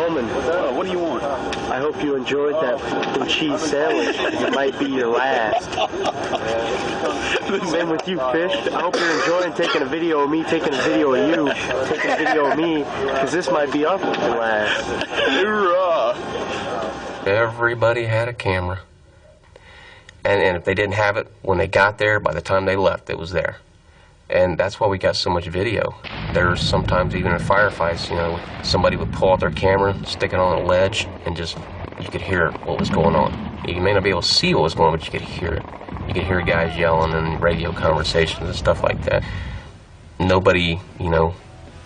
gentlemen. What do you want? I hope you enjoyed that fucking cheese sandwich, because it might be your last. Same with you, Fish. I hope you're enjoying taking a video of me, taking a video of you, taking a video of me, because this might be our fucking last. Hoorah! Everybody had a camera. And if they didn't have it, when they got there, by the time they left, it was there. And that's why we got so much video. There's sometimes even in firefights, you know, somebody would pull out their camera, stick it on a ledge, and just, you could hear what was going on. You may not be able to see what was going on, but you could hear it. You could hear guys yelling and radio conversations and stuff like that. Nobody, you know,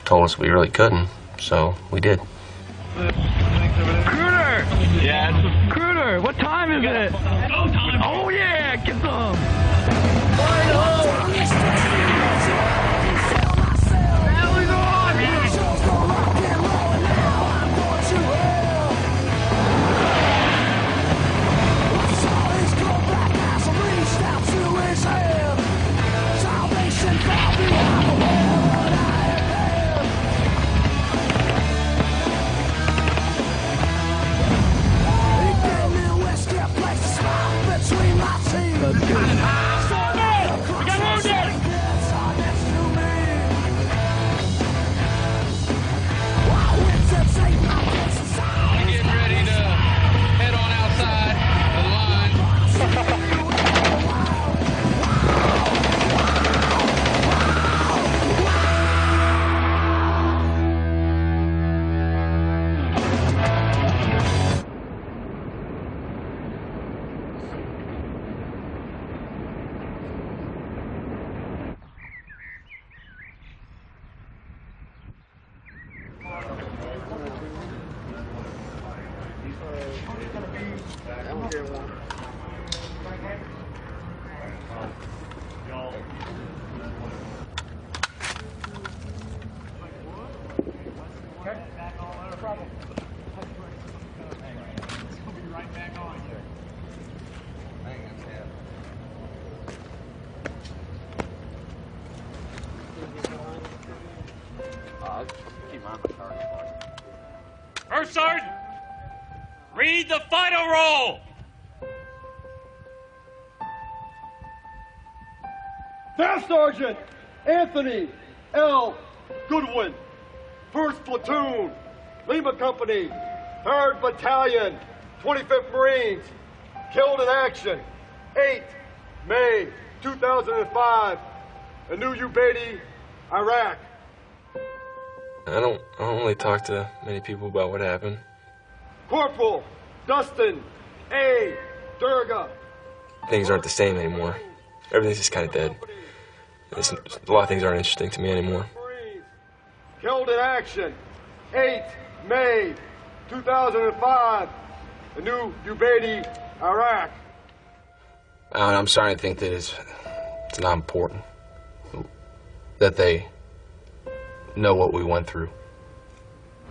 told us we really couldn't, so we did. Cruder! Yeah, it's Cruder, what time is it? Oh yeah, get some! First Sergeant, read the final roll. Staff Sergeant Anthony L. Goodwin, 1st Platoon, Lima Company, 3rd Battalion, 25th Marines, killed in action, 8 May 2005, in New Ubaidi, Iraq. I don't really talk to many people about what happened. Corporal Dustin A. Durga. Things aren't the same anymore. Everything's just kind of dead. A lot of things aren't interesting to me anymore. Killed in action, 8 May 2005, in New Ubaidi, Iraq. I'm starting to think that it's not important. That they know what we went through.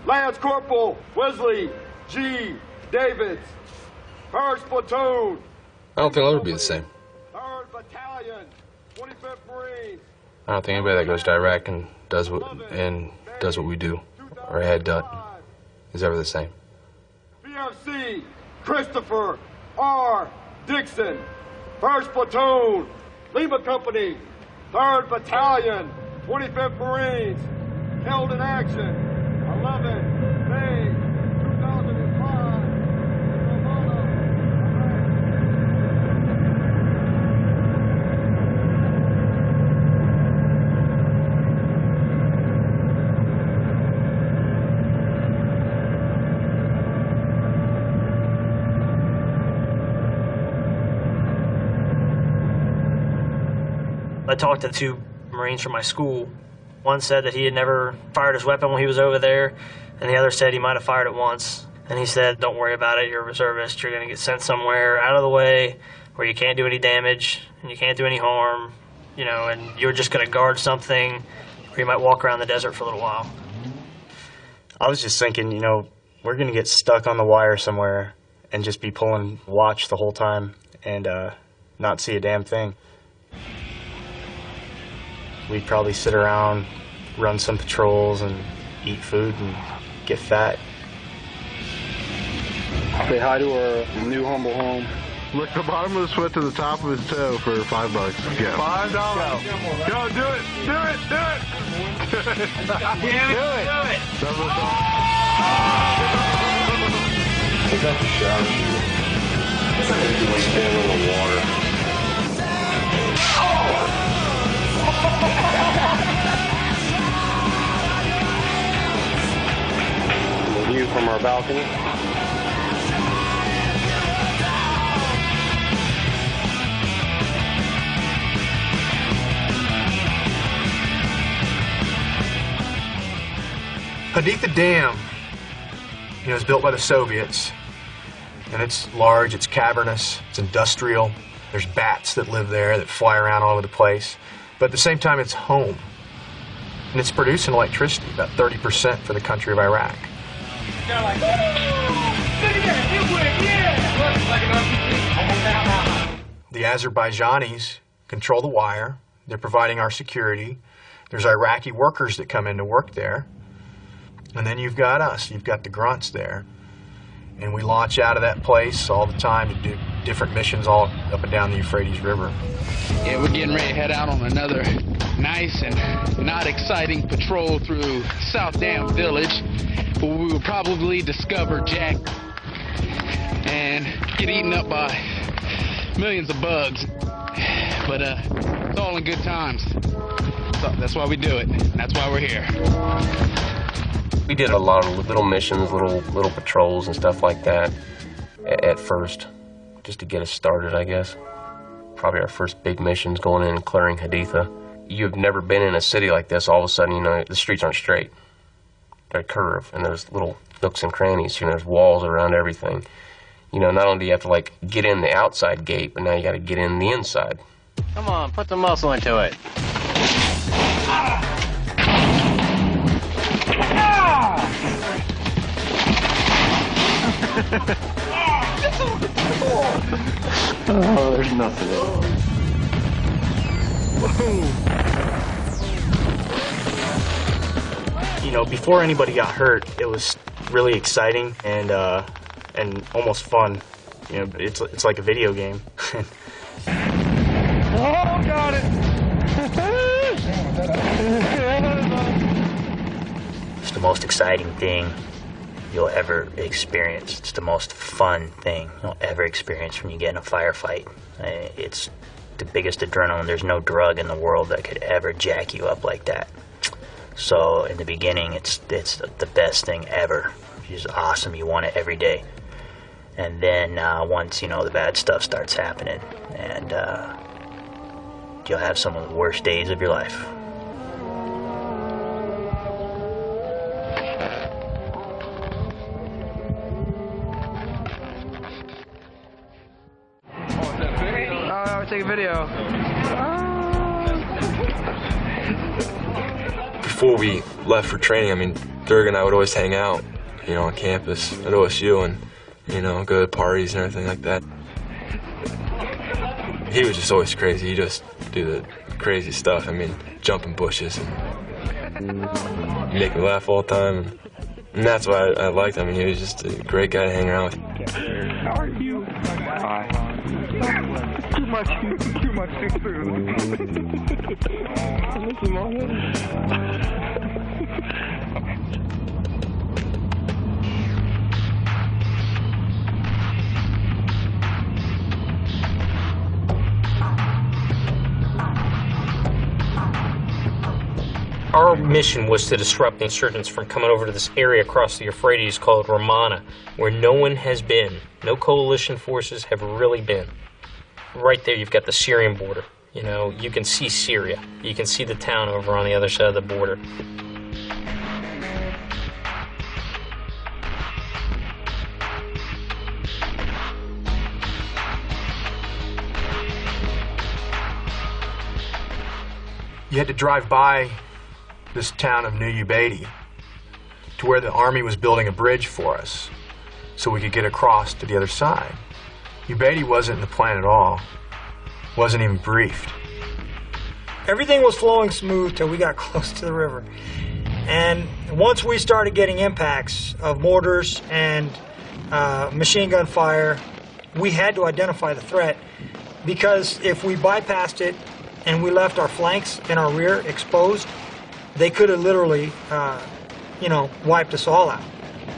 Lance Corporal Wesley G. Davids, 1st Platoon. I don't think it'll ever be the same. 3rd Battalion, 25th Marines. I don't think anybody that goes to Iraq and does what we do or had done is ever the same. BFC Christopher R. Dixon, 1st Platoon, Lima Company, 3rd Battalion, 25th Marines, killed in action, 11 May 2005, in Ramana, I talked to 2 Marines from my school. One said that he had never fired his weapon when he was over there, and the other said he might have fired it once. And he said, don't worry about it, you're a reservist, you're going to get sent somewhere out of the way where you can't do any damage and you can't do any harm, you know, and you're just going to guard something where you might walk around the desert for a little while. I was just thinking, you know, we're going to get stuck on the wire somewhere and just be pulling watch the whole time and not see a damn thing. We'd probably sit around, run some patrols, and eat food and get fat. Say hi to our new humble home. Look the bottom of his foot to the top of his toe for $5. Go. $5. Go, do it. Do it. Do it. Do it. Do it. Is that the shower sheet? It's like stand in the water. The view from our balcony. Haditha Dam, you know, is built by the Soviets, and it's large, it's cavernous, it's industrial. There's bats that live there that fly around all over the place, but at the same time it's home, and it's producing electricity, about 30% for the country of Iraq. The Azerbaijanis control the wire, they're providing our security. There's Iraqi workers that come in to work there. And then you've got us, you've got the grunts there. And we launch out of that place all the time to do different missions all up and down the Euphrates River. Yeah, we're getting ready to head out on another nice and not exciting patrol through South Dam Village, where we will probably discover Jack and get eaten up by millions of bugs. But it's all in good times. So that's why we do it. That's why we're here. We did a lot of little missions, little patrols and stuff like that at first, just to get us started, I guess. Probably our first big missions going in and clearing Haditha. You've never been in a city like this, all of a sudden, you know, the streets aren't straight. They're curved, and there's little nooks and crannies, you know, there's walls around everything. You know, not only do you have to, like, get in the outside gate, but now you got to get in the inside. Come on, put some muscle into it. Oh, there's nothing in it. You know, before anybody got hurt, it was really exciting and almost fun. You know, it's like a video game. Oh, got it! It's the most exciting thing you'll ever experience. It's the most fun thing you'll ever experience when you get in a firefight. It's the biggest adrenaline. There's no drug in the world that could ever jack you up like that. So in the beginning, it's the best thing ever. It's awesome. You want it every day. And then once, you know, the bad stuff starts happening, and you'll have some of the worst days of your life. Take a video. Before we left for training, I mean, Durg and I would always hang out, you know, on campus at OSU and, you know, go to parties and everything like that. He was just always crazy. He just do the crazy stuff. I mean, jump in bushes and make me laugh all the time. And that's why I liked him. I mean, he was just a great guy to hang around with. How are you? Hi. Too much food. Our mission was to disrupt the insurgents from coming over to this area across the Euphrates called Ramana, where no one has been. No coalition forces have really been. Right there, you've got the Syrian border. You know, you can see Syria. You can see the town over on the other side of the border. You had to drive by this town of New Ubaidi to where the army was building a bridge for us so we could get across to the other side. Ubaidi wasn't in the plan at all, wasn't even briefed. Everything was flowing smooth till we got close to the river. And once we started getting impacts of mortars and machine gun fire. We had to identify the threat because if we bypassed it and we left our flanks and our rear exposed, they could have literally, you know, wiped us all out.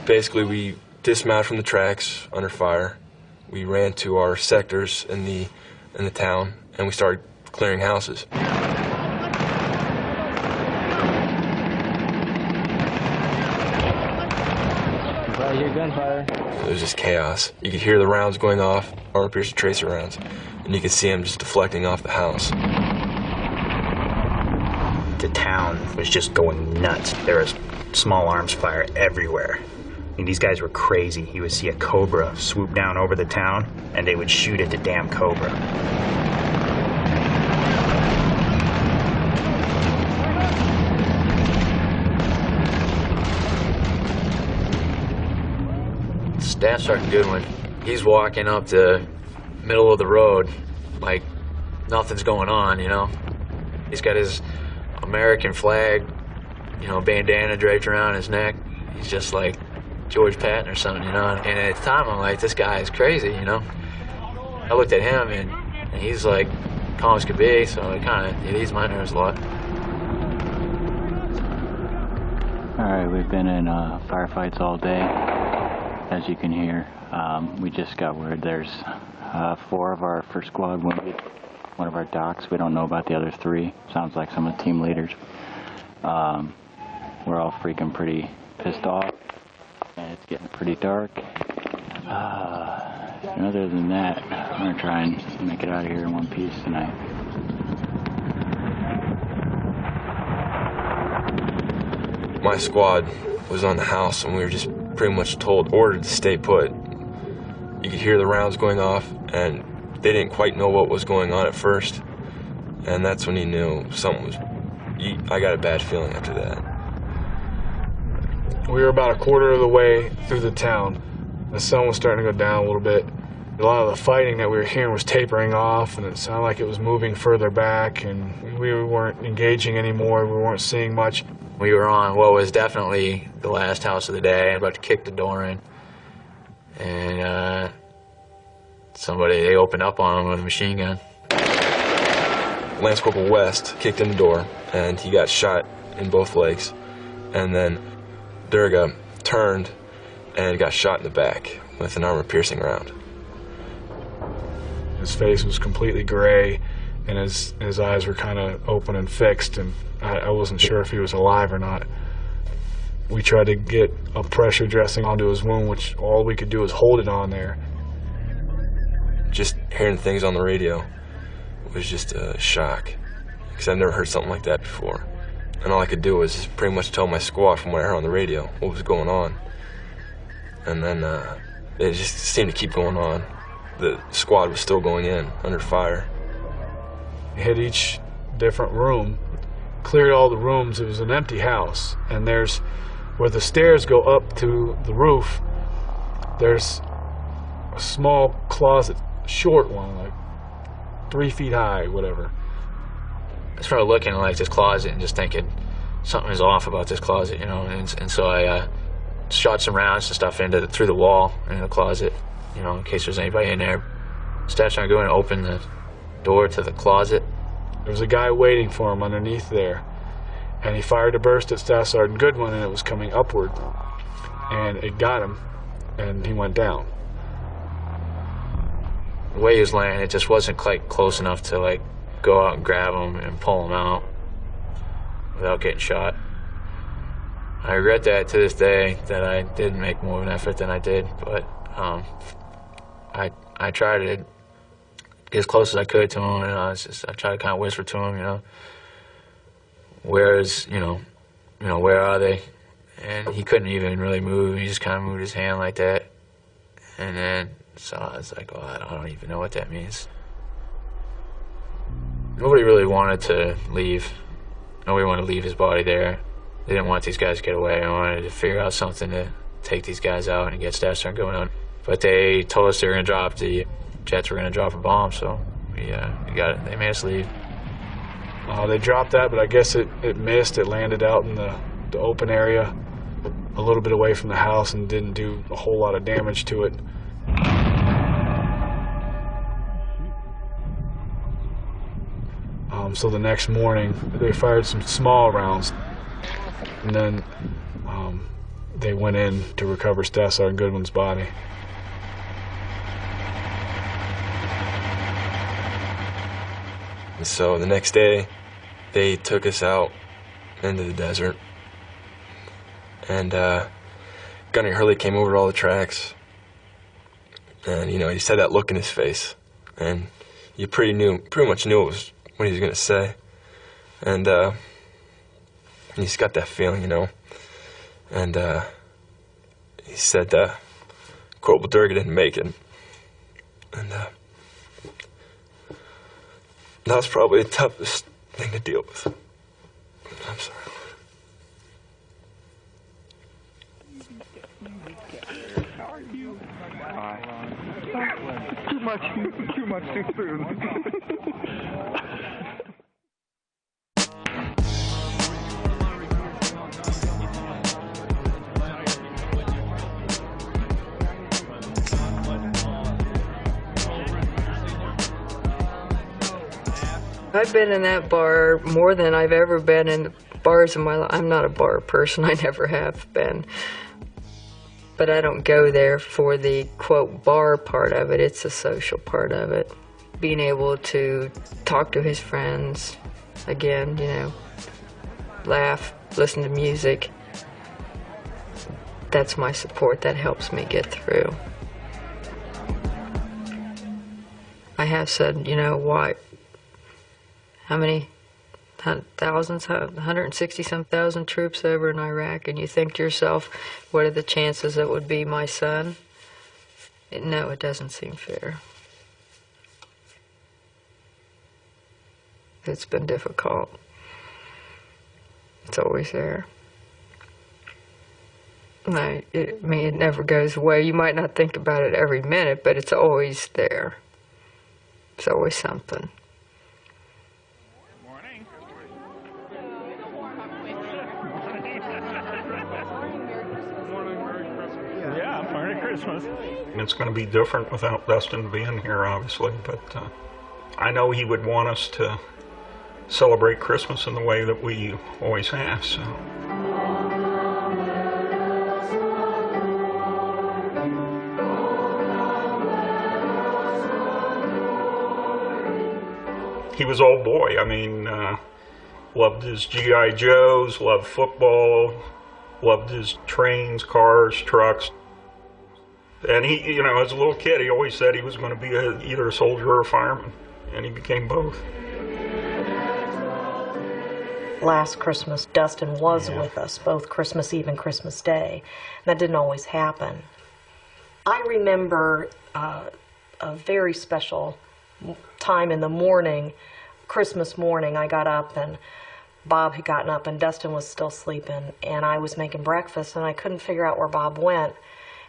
Basically, we dismounted from the tracks under fire. We ran to our sectors in the town, and we started clearing houses. I hear gunfire. It was just chaos. You could hear the rounds going off, armor-piercing tracer rounds, and you could see them just deflecting off the house. The town was just going nuts. There was small arms fire everywhere. I mean, these guys were crazy. You would see a cobra swoop down over the town, and they would shoot at the damn cobra. Staff Sergeant Goodwin, he's walking up the middle of the road like nothing's going on, you know. He's got his American flag, you know, bandana draped around his neck. He's just like George Patton or something, you know. And at the time, I'm like, this guy is crazy, you know. I looked at him, and he's like calm as could be, so it eased my nerves a lot. All right, we've been in firefights all day. As you can hear, we just got word there's 4 of our first squad wounded. One of our docs, we don't know about the other 3. Sounds like some of the team leaders. We're all freaking pretty pissed off, and it's getting pretty dark. And other than that, we're gonna try and make it out of here in one piece tonight. My squad was on the house, and we were just pretty much ordered to stay put. You could hear the rounds going off, and they didn't quite know what was going on at first, and that's when you knew something was. I got a bad feeling after that. We were about a quarter of the way through the town. The sun was starting to go down a little bit. A lot of the fighting that we were hearing was tapering off, and it sounded like it was moving further back, and we weren't engaging anymore. We weren't seeing much. We were on what was definitely the last house of the day, about to kick the door in. And they opened up on him with a machine gun. Lance Corporal West kicked in the door, and he got shot in both legs. And then Durga turned and got shot in the back with an armor-piercing round. His face was completely gray, and his eyes were kind of open and fixed, and I wasn't sure if he was alive or not. We tried to get a pressure dressing onto his wound, which all we could do was hold it on there. Just hearing things on the radio was just a shock, because I've never heard something like that before. And all I could do was pretty much tell my squad from what I heard on the radio what was going on. And then it just seemed to keep going on. The squad was still going in under fire. Hit each different room, cleared all the rooms. It was an empty house, and there's where the stairs go up to the roof, there's a small closet, short one, like 3 feet high, whatever. I started looking like this closet and just thinking something is off about this closet, you know, and so I shot some rounds and stuff through the wall in the closet, you know, in case there's anybody in there. Staff Sergeant Goodwin opened the door to the closet. There was a guy waiting for him underneath there, and he fired a burst at Staff Sergeant Goodwin, and it was coming upward, and it got him, and he went down. The way he was laying, it just wasn't quite close enough to like go out and grab him and pull him out without getting shot. I regret that to this day, that I didn't make more of an effort than I did, but I tried to get as close as I could to him, and I tried to kind of whisper to him, you know, where are they? And he couldn't even really move. He just kind of moved his hand like that, and then so I was like, oh, I don't even know what that means. Nobody really wanted to leave. Nobody wanted to leave his body there. They didn't want these guys to get away. They wanted to figure out something to take these guys out and get Staff Sergeant going on. But they told us they were going to drop the jets were going to drop a bomb, so we got it. They made us leave. They dropped that, but I guess it missed. It landed out in the open area. a little bit away from the house and didn't do a whole lot of damage to it. So the next morning, they fired some small rounds, and then they went in to recover Staff Sergeant Goodwin's body. So the next day, they took us out into the desert, and Gunnery Hurley came over to all the tracks, and you know, he said that look in his face, and you pretty much knew it was what he was gonna say, and he just got that feeling, you know, and he said, "Corporal Durga didn't make it," and that was probably the toughest thing to deal with. I'm sorry. Too much too soon. I've been in that bar more than I've ever been in bars in my life. I'm not a bar person, I never have been. But I don't go there for the, quote, bar part of it. It's the social part of it. Being able to talk to his friends, again, you know, laugh, listen to music. That's my support. That helps me get through. I have said, you know, why? How many thousands, 160-some thousand troops over in Iraq, and you think to yourself, what are the chances it would be my son? No, it doesn't seem fair. It's been difficult. It's always there. I mean, it never goes away. You might not think about it every minute, but it's always there. It's always something. Christmas. It's going to be different without Dustin being here, obviously, but I know he would want us to celebrate Christmas in the way that we always have, so. He was all boy. I mean, loved his G.I. Joes, loved football, loved his trains, cars, trucks. And he, you know, as a little kid, he always said he was going to be either a soldier or a fireman, and he became both. Last Christmas, Dustin was with us, both Christmas Eve and Christmas Day. That didn't always happen. I remember a very special time in the morning, Christmas morning. I got up, and Bob had gotten up, and Dustin was still sleeping, and I was making breakfast, and I couldn't figure out where Bob went.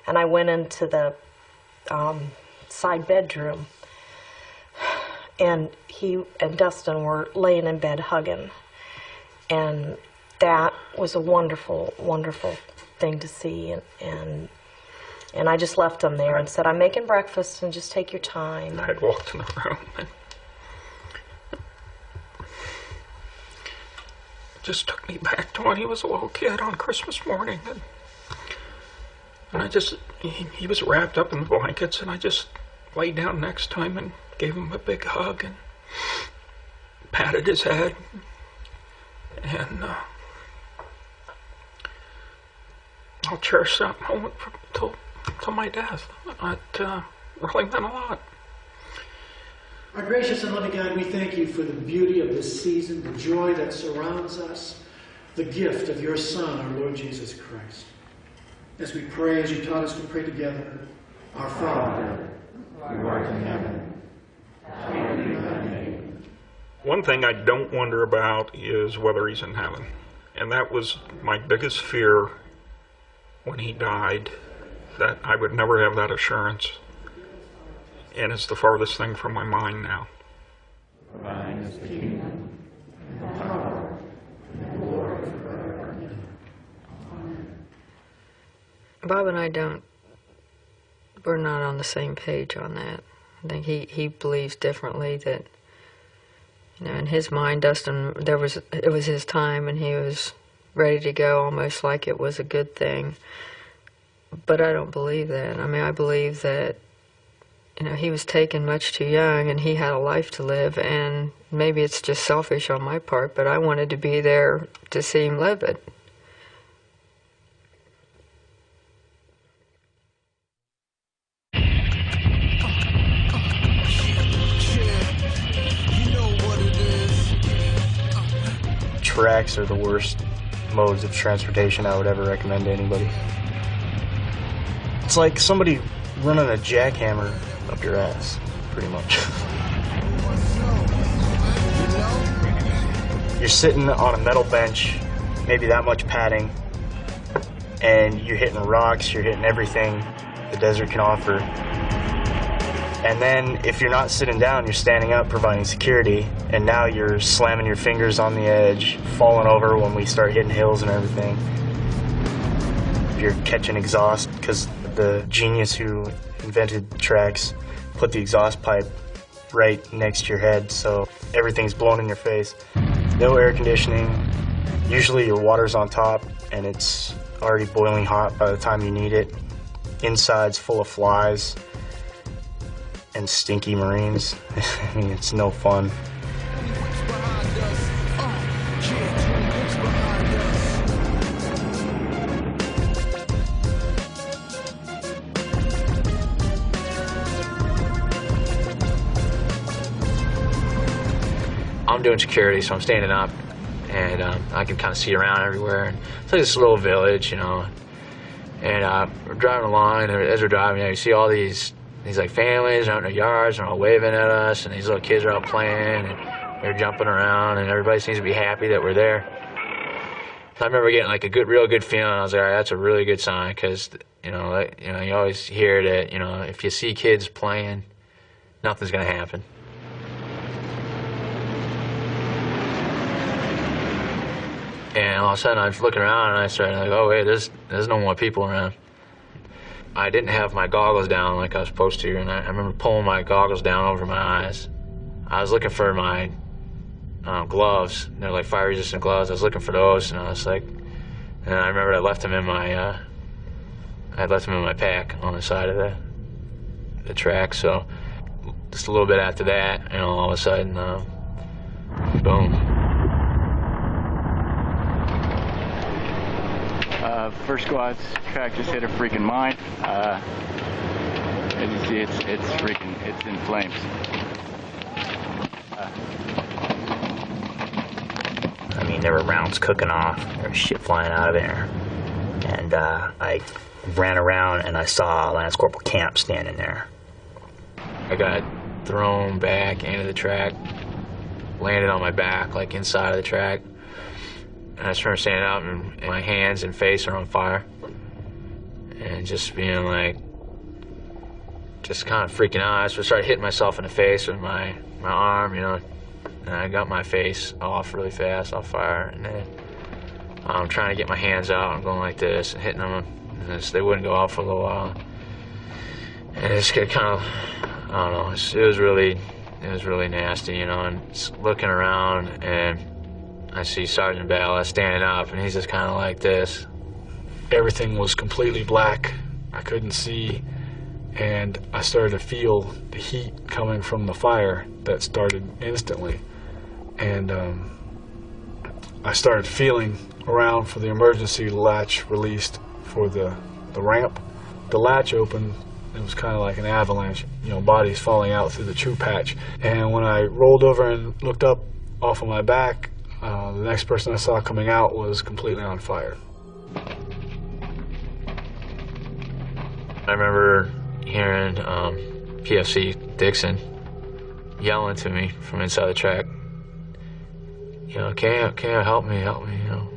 And I went into the side bedroom, and he and Dustin were laying in bed hugging. And that was a wonderful, wonderful thing to see. And I just left them there and said, I'm making breakfast, and just take your time. I had walked in the room. And it just took me back to when he was a little kid on Christmas morning. And I just, he was wrapped up in the blankets, and I just laid down next to him and gave him a big hug and patted his head. And I'll cherish that moment till my death. It really meant a lot. Our gracious and loving God, we thank you for the beauty of this season, the joy that surrounds us, the gift of your Son, our Lord Jesus Christ. As we pray, as you taught us to pray together, our Father, who art in heaven, hallowed be thy name. One thing I don't wonder about is whether he's in heaven. And that was my biggest fear when he died, that I would never have that assurance. And it's the farthest thing from my mind now. Thine is the kingdom, and the power, and the glory forever. Amen. Bob and I we're not on the same page on that. I think he believes differently, that, you know, in his mind, Dustin, it was his time and he was ready to go, almost like it was a good thing. But I don't believe that. I mean, I believe that, you know, he was taken much too young and he had a life to live, and maybe it's just selfish on my part, but I wanted to be there to see him live it. Tracks are the worst modes of transportation I would ever recommend to anybody. It's like somebody running a jackhammer up your ass, pretty much. You're sitting on a metal bench, maybe that much padding, and you're hitting rocks, you're hitting everything the desert can offer. And then if you're not sitting down, you're standing up providing security, and now you're slamming your fingers on the edge, falling over when we start hitting hills and everything. You're catching exhaust, because the genius who invented tracks put the exhaust pipe right next to your head, so everything's blown in your face. No air conditioning. Usually your water's on top, and it's already boiling hot by the time you need it. Inside's full of flies and stinky Marines. I mean, it's no fun. I'm doing security, so I'm standing up, and I can kind of see around everywhere. And it's like this little village, you know, and we're driving along, and as we're driving, you know, you see all these like families out in their yards, and they're all waving at us, and these little kids are out playing, and they're jumping around, and everybody seems to be happy that we're there. So I remember getting like a real good feeling. I was like, all right, that's a really good sign, because you always hear that, you know, if you see kids playing, nothing's gonna happen. And all of a sudden I was looking around and I started like, oh wait, there's no more people around. I didn't have my goggles down like I was supposed to, and I remember pulling my goggles down over my eyes. I was looking for my gloves. They're like fire-resistant gloves. I was looking for those, and I was like, and I remember I left them in my pack on the side of the track. So just a little bit after that, you know, all of a sudden, boom. First squad's track just hit a freaking mine. As you see, it's in flames. I mean, there were rounds cooking off. There was shit flying out of there. And I ran around and I saw Lance Corporal Camp standing there. I got thrown back into the track, landed on my back, like inside of the track. And I just remember standing up and my hands and face are on fire. And just being like, just kind of freaking out. I just started hitting myself in the face with my arm, you know. And I got my face off really fast, off fire. And then I'm trying to get my hands out. I'm going like this and hitting them. And they wouldn't go off for a little while. And it just kind of, I don't know, it was really nasty, you know. And just looking around, and I see Sergeant Bala standing up, and he's just kind of like this. Everything was completely black. I couldn't see, and I started to feel the heat coming from the fire that started instantly. And I started feeling around for the emergency latch released for the ramp. The latch opened. It was kind of like an avalanche, you know, bodies falling out through the true patch. And when I rolled over and looked up off of my back, the next person I saw coming out was completely on fire. I remember hearing PFC Dixon yelling to me from inside the track, you know, can you help me, you know.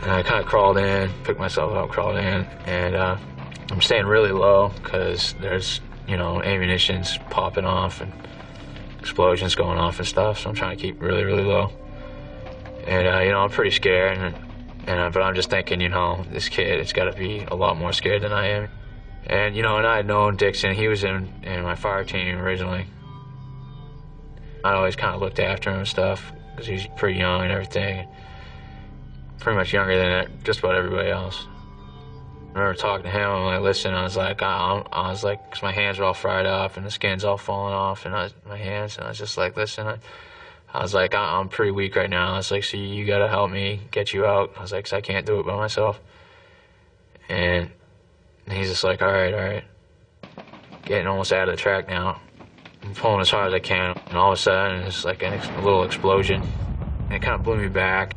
And I kind of crawled in, picked myself up, crawled in, and I'm staying really low because there's, you know, ammunition's popping off and explosions going off and stuff, so I'm trying to keep really, really low. And, you know, I'm pretty scared, and But I'm just thinking, you know, this kid has got to be a lot more scared than I am. And, you know, and I had known Dixon. He was in my fire team originally. I always kind of looked after him and stuff because he was pretty young and everything. Pretty much younger than just about everybody else. I remember talking to him, and I listened, I was like, because my hands were all fried up and the skin's all falling off and my hands, and I was just like, listen, I was like, I'm pretty weak right now. I was like, so you gotta help me get you out. I was like, 'cause I can't do it by myself. And he's just like, all right. Getting almost out of the track now. I'm pulling as hard as I can, and all of a sudden, it's like a little explosion. And it kind of blew me back.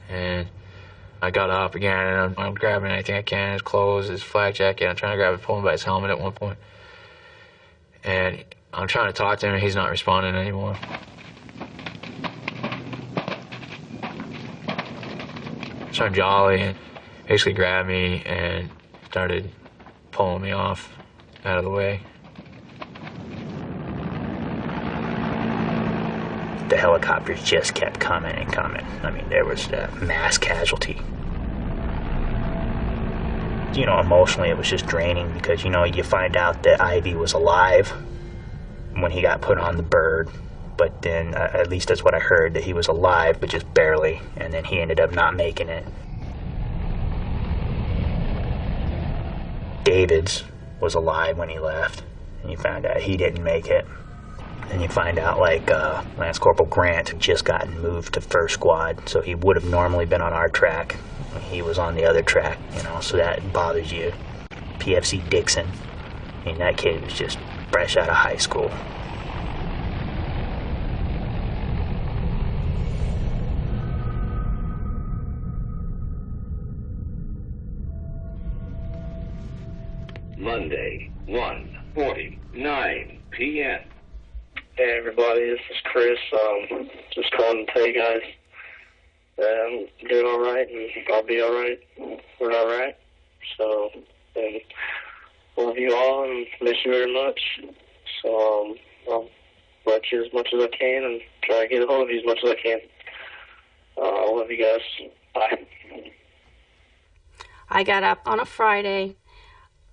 And I got up again, and I'm grabbing anything I can, his clothes, his flak jacket. I'm trying to grab it, pull him by his helmet at one point. And I'm trying to talk to him, and he's not responding anymore. Turned jolly and basically grabbed me and started pulling me off out of the way. The helicopters just kept coming and coming. I mean, there was a mass casualty. You know, emotionally it was just draining because, you know, you find out that Ivy was alive when he got put on the bird. But then, at least that's what I heard, that he was alive, but just barely, and then he ended up not making it. Davids was alive when he left, and you found out he didn't make it. And you find out, like, Lance Corporal Grant had just gotten moved to first squad, so he would have normally been on our track. He was on the other track, you know, so that bothers you. PFC Dixon, I mean, that kid was just fresh out of high school. Monday, 1:49 p.m. Hey everybody, this is Chris. Just calling to tell you guys that I'm doing alright and I'll be alright. We're alright. So, and love you all and miss you very much. So, I'll let you as much as I can and try to get a hold of you as much as I can. I love you guys. Bye. I got up on a Friday.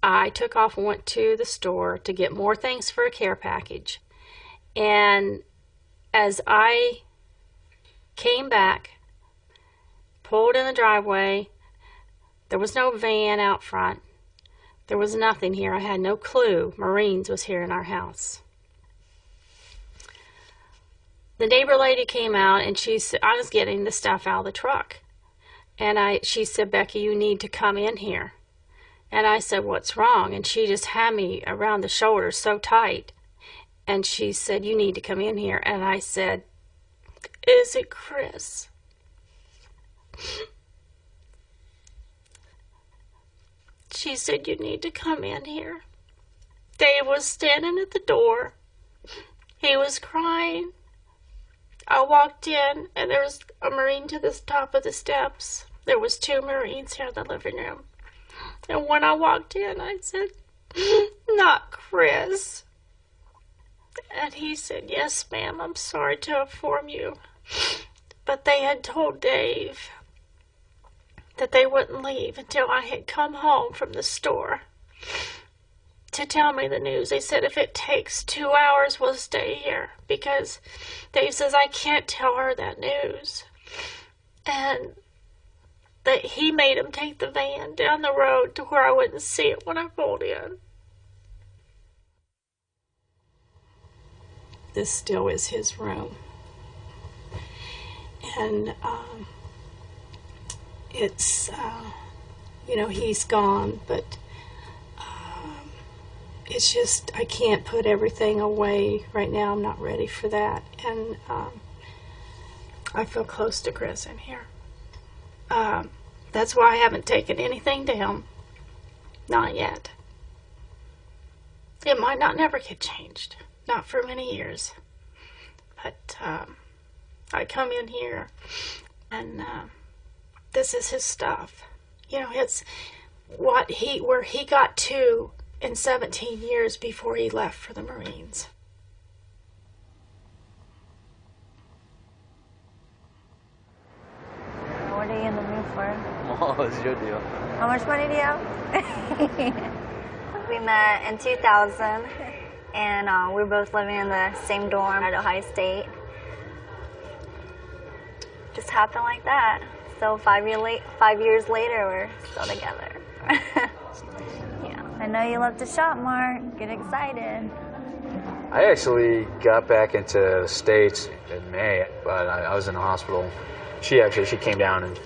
I took off and went to the store to get more things for a care package. And as I came back, pulled in the driveway, there was no van out front. There was nothing here. I had no clue Marines was here in our house. The neighbor lady came out and she said, I was getting the stuff out of the truck. And she said, Becky, you need to come in here. And I said, what's wrong? And she just had me around the shoulders so tight. And she said, you need to come in here. And I said, is it Chris? She said, you need to come in here. Dave was standing at the door. He was crying. I walked in, and there was a Marine to the top of the steps. There was 2 Marines here in the living room. And when I walked in, I said, not Chris. And he said, yes, ma'am, I'm sorry to inform you. But they had told Dave that they wouldn't leave until I had come home from the store to tell me the news. They said if it takes 2 hours, we'll stay here. Because Dave says, I can't tell her that news. And that he made him take the van down the road to where I wouldn't see it when I pulled in. This still is his room. And it's, you know, he's gone, but it's just, I can't put everything away right now. I'm not ready for that. And I feel close to Chris in here. That's why I haven't taken anything down. Not yet. It might not never get changed. Not for many years. But I come in here and this is his stuff. You know, it's where he got to in 17 years before he left for the Marines. Morning. you in the mood for? What was your deal? How much money do you have? We met in 2000, and we were both living in the same dorm at Ohio State. Just happened like that. So 5 years later, we're still together. Yeah. I know you love to shop, Mark. Get excited. I actually got back into the States in May, but I was in the hospital. She came down and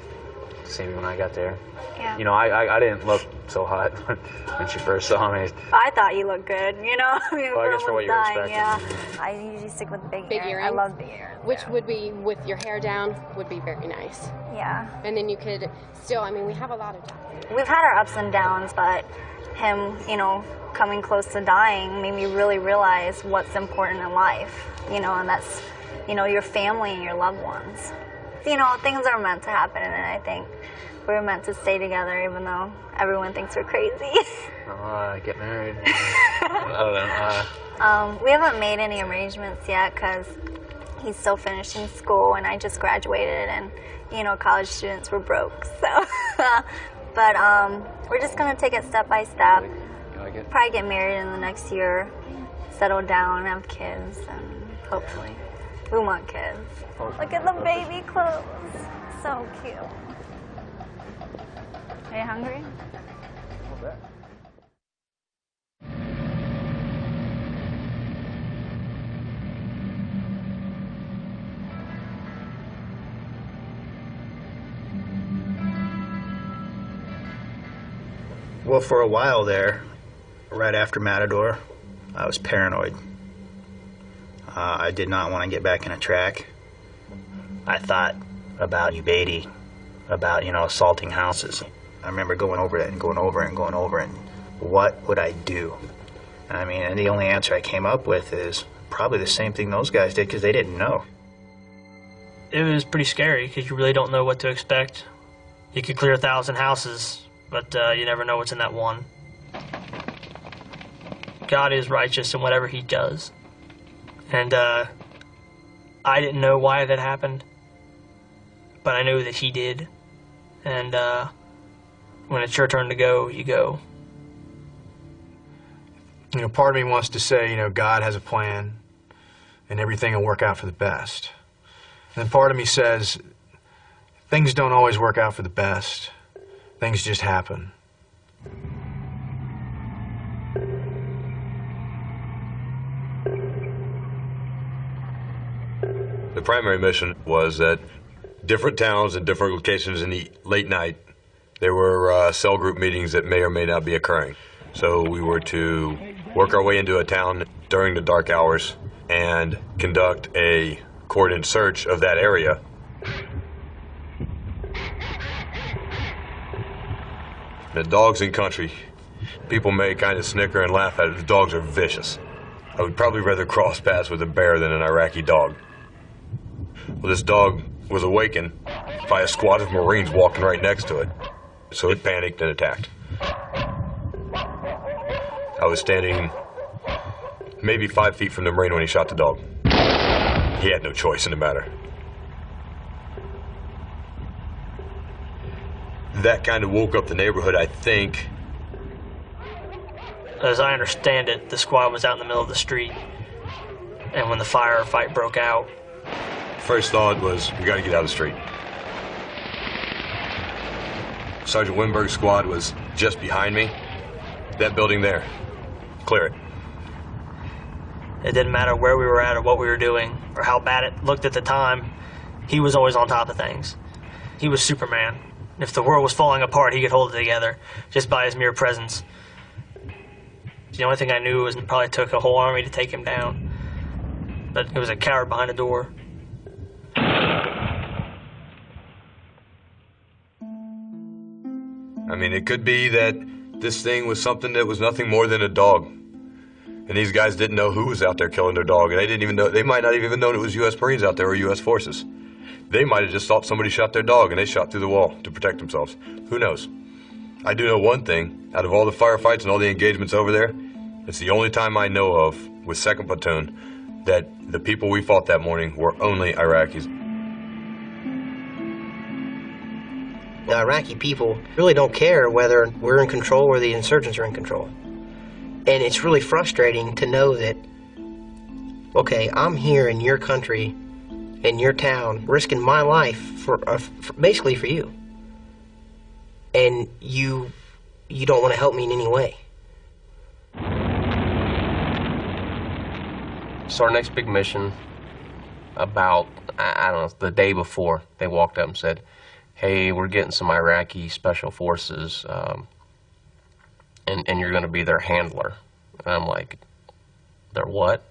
see me when I got there. Yeah. You know, I didn't look so hot when she first saw me. I thought you looked good, you know? I mean, Well, I guess for what you were dying, expecting. yeah. I usually stick with big Big earrings. earrings? I love big earrings. Which would be, with your hair down, would be very nice. Yeah. And then you could still, I mean, we have a lot of We've had our ups and downs, but him, you know, coming close to dying made me really realize what's important in life, you know, and that's, you know, your family and your loved ones. You know, things are meant to happen, and I think we're meant to stay together even though everyone thinks we're crazy. Get married. I don't know. We haven't made any arrangements yet because he's still finishing school and I just graduated, and, you know, college students were broke, so. But we're just going to take it step by step. Probably get married in the next year, settle down, have kids, and hopefully we want kids. Look at the baby clothes. So cute. Are you hungry? Well, for a while there, right after Matador, I was paranoid. I did not want to get back in a track. I thought about Ubaidi, about, you know, assaulting houses. I remember going over that and going over it and going over it. And what would I do? I mean, and the only answer I came up with is probably the same thing those guys did because they didn't know. It was pretty scary because you really don't know what to expect. You could clear 1,000 houses, but you never know what's in that one. God is righteous in whatever he does. And I didn't know why that happened, but I knew that he did. And when it's your turn to go, you go. You know, part of me wants to say, you know, God has a plan and everything will work out for the best. And then part of me says, things don't always work out for the best. Things just happen. The primary mission was at different towns and different locations in the late night. There were cell group meetings that may or may not be occurring. So we were to work our way into a town during the dark hours and conduct a coordinated search of that area. The dogs in country, people may kind of snicker and laugh at it. The dogs are vicious. I would probably rather cross paths with a bear than an Iraqi dog. Well, this dog was awakened by a squad of Marines walking right next to it. So it panicked and attacked. I was standing maybe 5 feet from the Marine when he shot the dog. He had no choice in the matter. That kind of woke up the neighborhood, I think. As I understand it, the squad was out in the middle of the street, and when the firefight broke out, First thought was, we got to get out of the street. Sergeant Winberg's squad was just behind me. That building there. Clear it. it didn't matter where we were at or what we were doing or how bad it looked at the time. He was always on top of things. He was Superman. If the world was falling apart, he could hold it together just by his mere presence. The only thing I knew was it probably took a whole army to take him down. But it was a coward behind a door. I mean, it could be that this thing was something that was nothing more than a dog. And these guys didn't know who was out there killing their dog. And they didn't even know, they might not have even known it was U.S. Marines out there or U.S. forces. They might have just thought somebody shot their dog and they shot through the wall to protect themselves. Who knows? I do know one thing. Out of all the firefights and all the engagements over there, it's the only time I know of with 2nd Platoon that the people we fought that morning were only Iraqis. The Iraqi people really don't care whether we're in control or the insurgents are in control. And it's really frustrating to know that, okay, I'm here in your country, in your town, risking my life for basically for you. And you don't want to help me in any way. So our next big mission, about, I don't know, the day before, they walked up and said, hey, we're getting some Iraqi special forces, and you're going to be their handler. And I'm like, their what?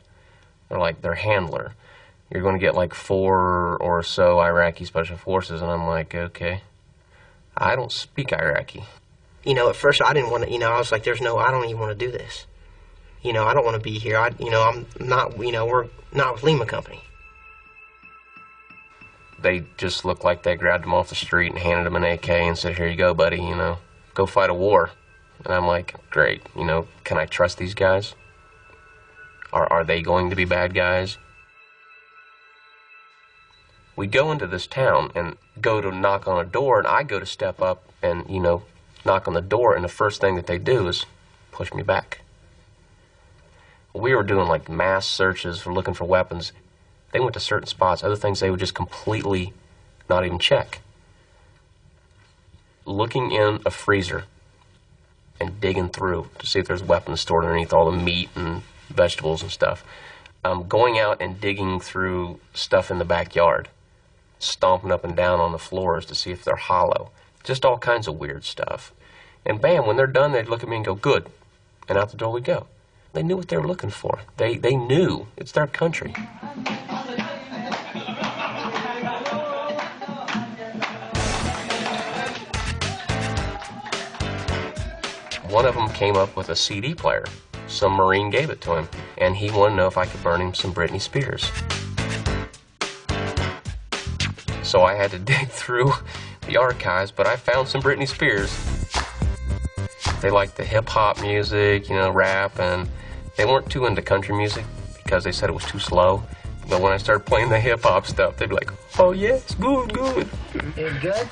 They're like, their handler. You're going to get like 4 or so Iraqi special forces. And I'm like, okay. I don't speak Iraqi. You know, at first I didn't want to, I was like, I don't even want to do this. I don't want to be here. I'm not, we're not with Lima Company. They just looked like they grabbed him off the street and handed him an AK and said, here you go, buddy, go fight a war. And I'm like, great, can I trust these guys? Are they going to be bad guys? We go into this town and go to knock on a door, and I go to step up and, knock on the door, and the first thing that they do is push me back. We were doing like mass searches for looking for weapons. They went to certain spots, other things they would just completely not even check. Looking in a freezer and digging through to see if there's weapons stored underneath all the meat and vegetables and stuff. Going out and digging through stuff in the backyard, stomping up and down on the floors to see if they're hollow. Just all kinds of weird stuff. And bam, when they're done, they'd look at me and go, good. And out the door we go. They knew what they were looking for. They knew. It's their country. One of them came up with a CD player. Some Marine gave it to him, and he wanted to know if I could burn him some Britney Spears. So I had to dig through the archives, but I found some Britney Spears. They liked the hip-hop music, rap, and they weren't too into country music because they said it was too slow. But when I started playing the hip-hop stuff, they'd be like, oh, yes, good. It's good?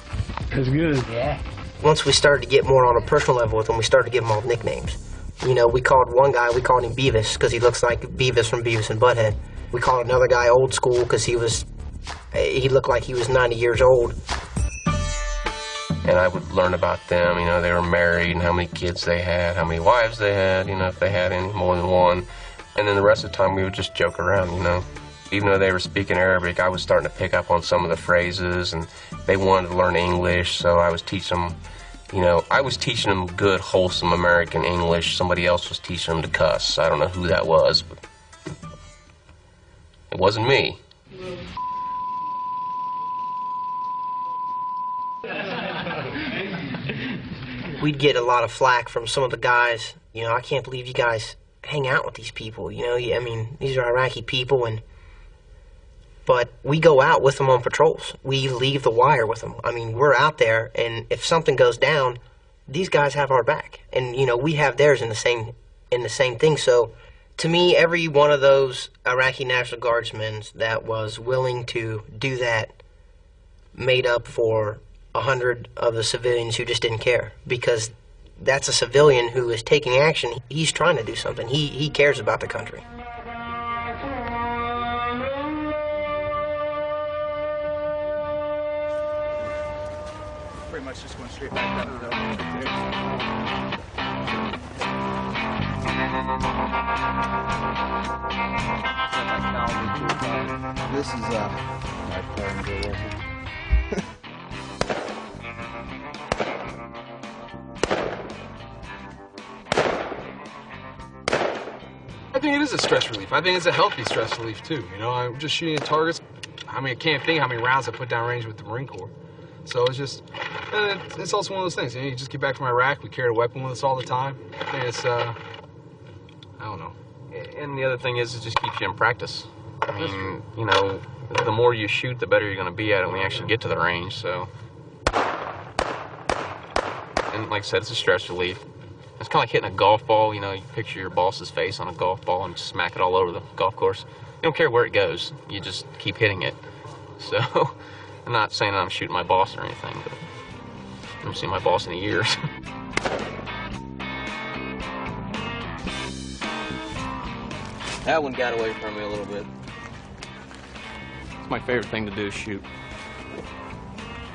It's good. Yeah. Once we started to get more on a personal level with them, we started to give them all nicknames. We called one guy, we called him Beavis because he looks like Beavis from Beavis and Butthead. We called another guy Old School because he looked like he was 90 years old. And I would learn about them, they were married and how many kids they had, how many wives they had, if they had any more than one. And then the rest of the time we would just joke around, Even though they were speaking Arabic, I was starting to pick up on some of the phrases, and they wanted to learn English, so I was teaching them, I was teaching them good, wholesome American English. Somebody else was teaching them to cuss. I don't know who that was, but it wasn't me. We'd get a lot of flack from some of the guys. I can't believe you guys hang out with these people. These are Iraqi people, but we go out with them on patrols. We leave the wire with them. We're out there, and if something goes down, these guys have our back, and we have theirs in the same thing. So, to me, every one of those Iraqi National Guardsmen that was willing to do that made up for 100 of the civilians who just didn't care, because that's a civilian who is taking action. He's trying to do something. He cares about the country. Pretty much just going straight back down to the This is my phone girl. I think it is a stress relief. I think it's a healthy stress relief too. I'm just shooting at targets. I can't think how many rounds I put down range with the Marine Corps. So it's just, it's also one of those things. You just get back from Iraq. We carried a weapon with us all the time. I think it's, I don't know. And the other thing is, it just keeps you in practice. The more you shoot, the better you're going to be at it when you actually get to the range. So, and like I said, it's a stress relief. It's kind of like hitting a golf ball. You picture your boss's face on a golf ball and just smack it all over the golf course. You don't care where it goes. You just keep hitting it. So, I'm not saying that I'm shooting my boss or anything, but haven't seen my boss in years. That one got away from me a little bit. It's my favorite thing to do, shoot.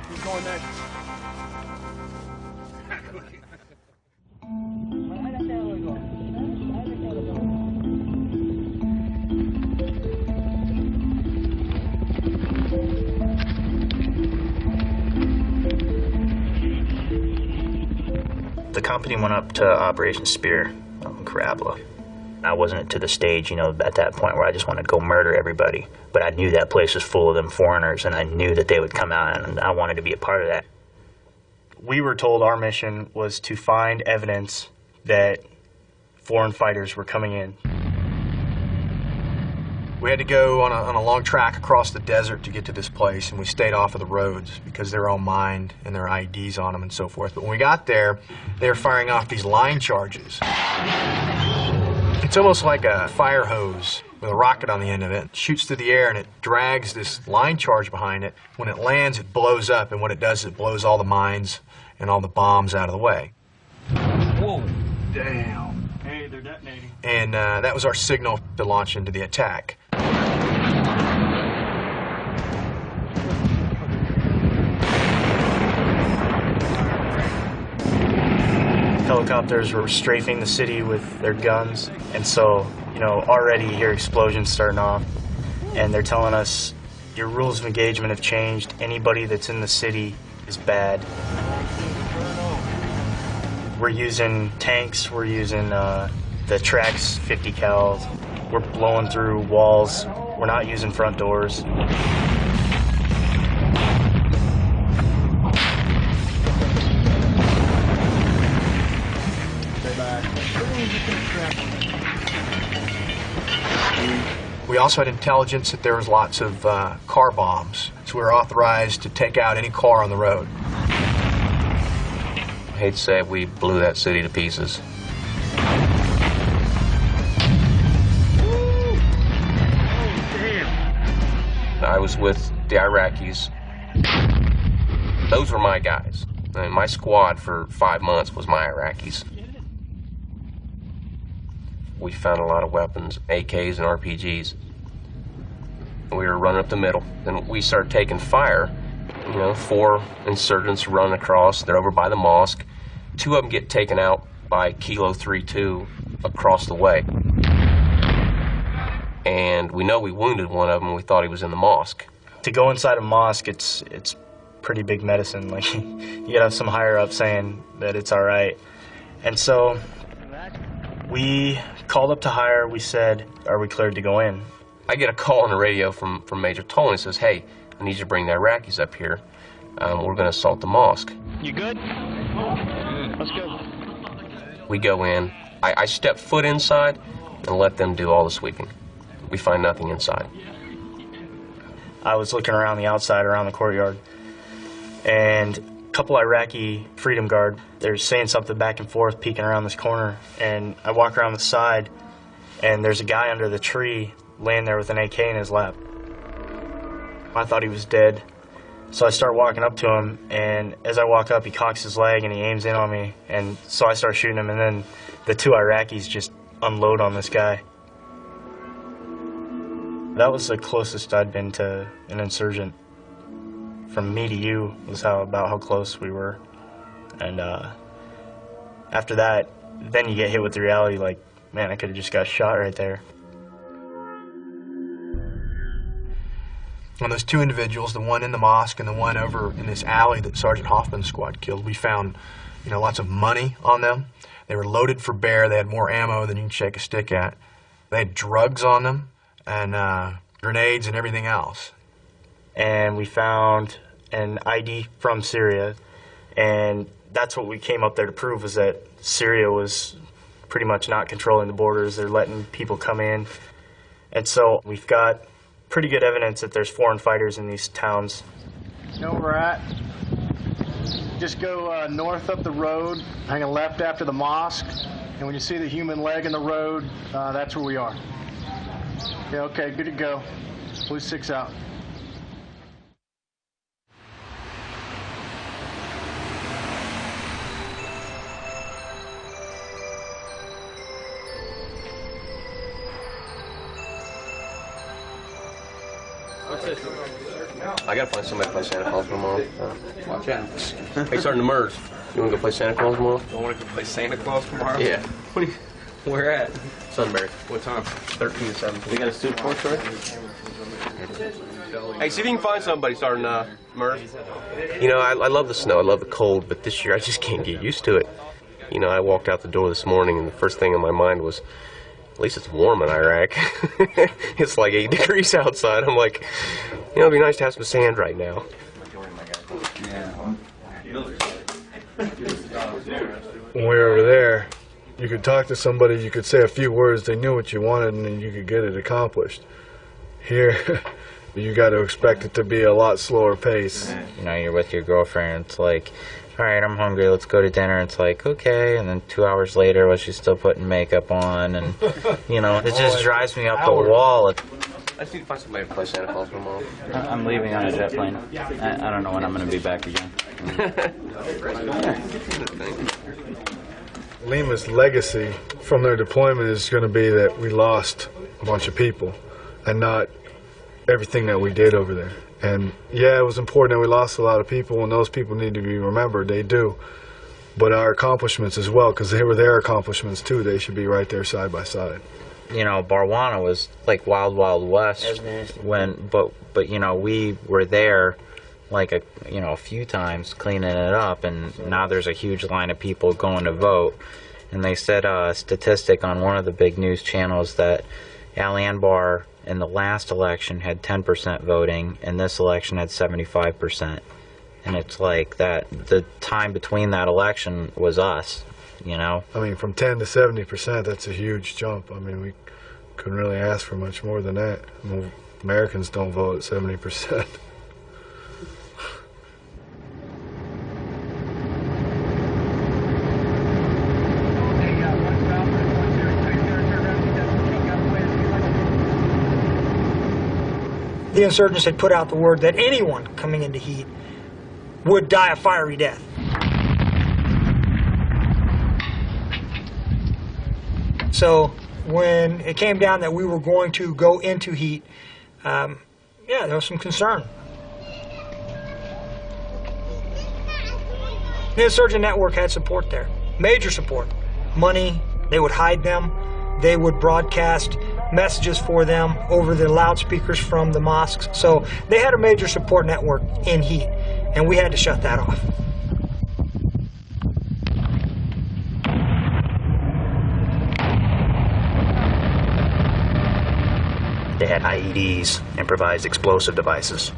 Who's going next? The company went up to Operation Spear in Carabla. I wasn't to the stage, at that point where I just wanted to go murder everybody. But I knew that place was full of them foreigners, and I knew that they would come out, and I wanted to be a part of that. We were told our mission was to find evidence that foreign fighters were coming in. We had to go on a long track across the desert to get to this place, and we stayed off of the roads because they're all mined and their IDs on them and so forth. But when we got there, they were firing off these line charges. It's almost like a fire hose with a rocket on the end of it. It shoots through the air and it drags this line charge behind it. When it lands, it blows up, and what it does is it blows all the mines and all the bombs out of the way. Whoa, damn. Hey, they're detonating. And that was our signal to launch into the attack. Helicopters were strafing the city with their guns, and so, already you hear explosions starting off, and they're telling us, your rules of engagement have changed. Anybody that's in the city is bad. We're using tanks, we're using the Trax 50 cals, we're blowing through walls, we're not using front doors. We also had intelligence that there was lots of car bombs, so we were authorized to take out any car on the road. I hate to say it, we blew that city to pieces. I was with the Iraqis. Those were my guys. I mean, my squad for 5 months was my Iraqis. We found a lot of weapons, AKs and RPGs. We were running up the middle, and we started taking fire. 4 insurgents run across. They're over by the mosque. 2 of them get taken out by Kilo 3-2 across the way. And we know we wounded one of them. We thought he was in the mosque. To go inside a mosque, it's pretty big medicine. Like, you gotta have some higher up saying that it's all right. And so we called up to hire. We said, are we cleared to go in? I get a call on the radio from Major Tolan. He says, hey, I need you to bring the Iraqis up here. We're going to assault the mosque. You good? Let's go. We go in. I step foot inside and let them do all the sweeping. We find nothing inside. I was looking around the outside, around the courtyard, and a couple Iraqi Freedom Guard, they're saying something back and forth, peeking around this corner, and I walk around the side, and there's a guy under the tree laying there with an AK in his lap. I thought he was dead, so I start walking up to him, and as I walk up, he cocks his leg and he aims in on me, and so I start shooting him, and then the 2 Iraqis just unload on this guy. That was the closest I'd been to an insurgent. From me to you was about how close we were. And after that, then you get hit with the reality, like, man, I could have just got shot right there. On those 2 individuals, the one in the mosque and the one over in this alley that Sergeant Hoffman's squad killed, we found, lots of money on them. They were loaded for bear. They had more ammo than you can shake a stick at. They had drugs on them and grenades and everything else. And we found an ID from Syria, and that's what we came up there to prove, was that Syria was pretty much not controlling the borders. They're letting people come in. And so we've got pretty good evidence that there's foreign fighters in these towns. You know where we're at? Just go north up the road, hang a left after the mosque, and when you see the human leg in the road, that's where we are. Yeah, okay, good to go. Blue 6 out. I gotta find somebody to play Santa Claus tomorrow. Watch out. Hey, starting to merge. You wanna go play Santa Claus tomorrow? You want to go play Santa Claus tomorrow? Yeah. Where at? Sunbury. What time? 13 to 17. We got a suit for it? Hey, see if you can find somebody starting merge. You know, I love the snow, I love the cold, but this year I just can't get used to it. You know, I walked out the door this morning and the first thing in my mind was, at least it's warm in Iraq. It's like 8 degrees outside. I'm like, you know, it'd be nice to have some sand right now. When we were over there, you could talk to somebody, you could say a few words, they knew what you wanted, and then you could get it accomplished. Here, you got to expect it to be a lot slower pace. You know, you're with your girlfriend, it's like, all right, I'm hungry, let's go to dinner. It's like, okay, and then 2 hours later, well, she's still putting makeup on, and, you know, it just drives me up the wall. I just need to find somebody to play Santa Claus tomorrow. I'm leaving on a jet plane. I don't know when I'm going to be back again. Lima's legacy from their deployment is going to be that we lost a bunch of people and not everything that we did over there. And yeah, it was important that we lost a lot of people, and those people need to be remembered. They do. But our accomplishments as well, because they were their accomplishments too. They should be right there side by side. You know, Barwana was like Wild Wild West but you know, we were there like a few times cleaning it up, and now there's a huge line of people going to vote. And they said a statistic on one of the big news channels that Al Anbar in the last election had 10% voting, and this election had 75%. And it's like that, the time between that election was us, you know? I mean, from 10 to 70%, that's a huge jump. I mean, we couldn't really ask for much more than that. I mean, Americans don't vote at 70%. The insurgents had put out the word that anyone coming into heat would die a fiery death. So when it came down that we were going to go into heat, yeah, there was some concern. The insurgent network had support there, major support. Money, they would hide them, they would broadcast messages for them over the loudspeakers from the mosques. So they had a major support network in heat, and we had to shut that off. They had IEDs, improvised explosive devices.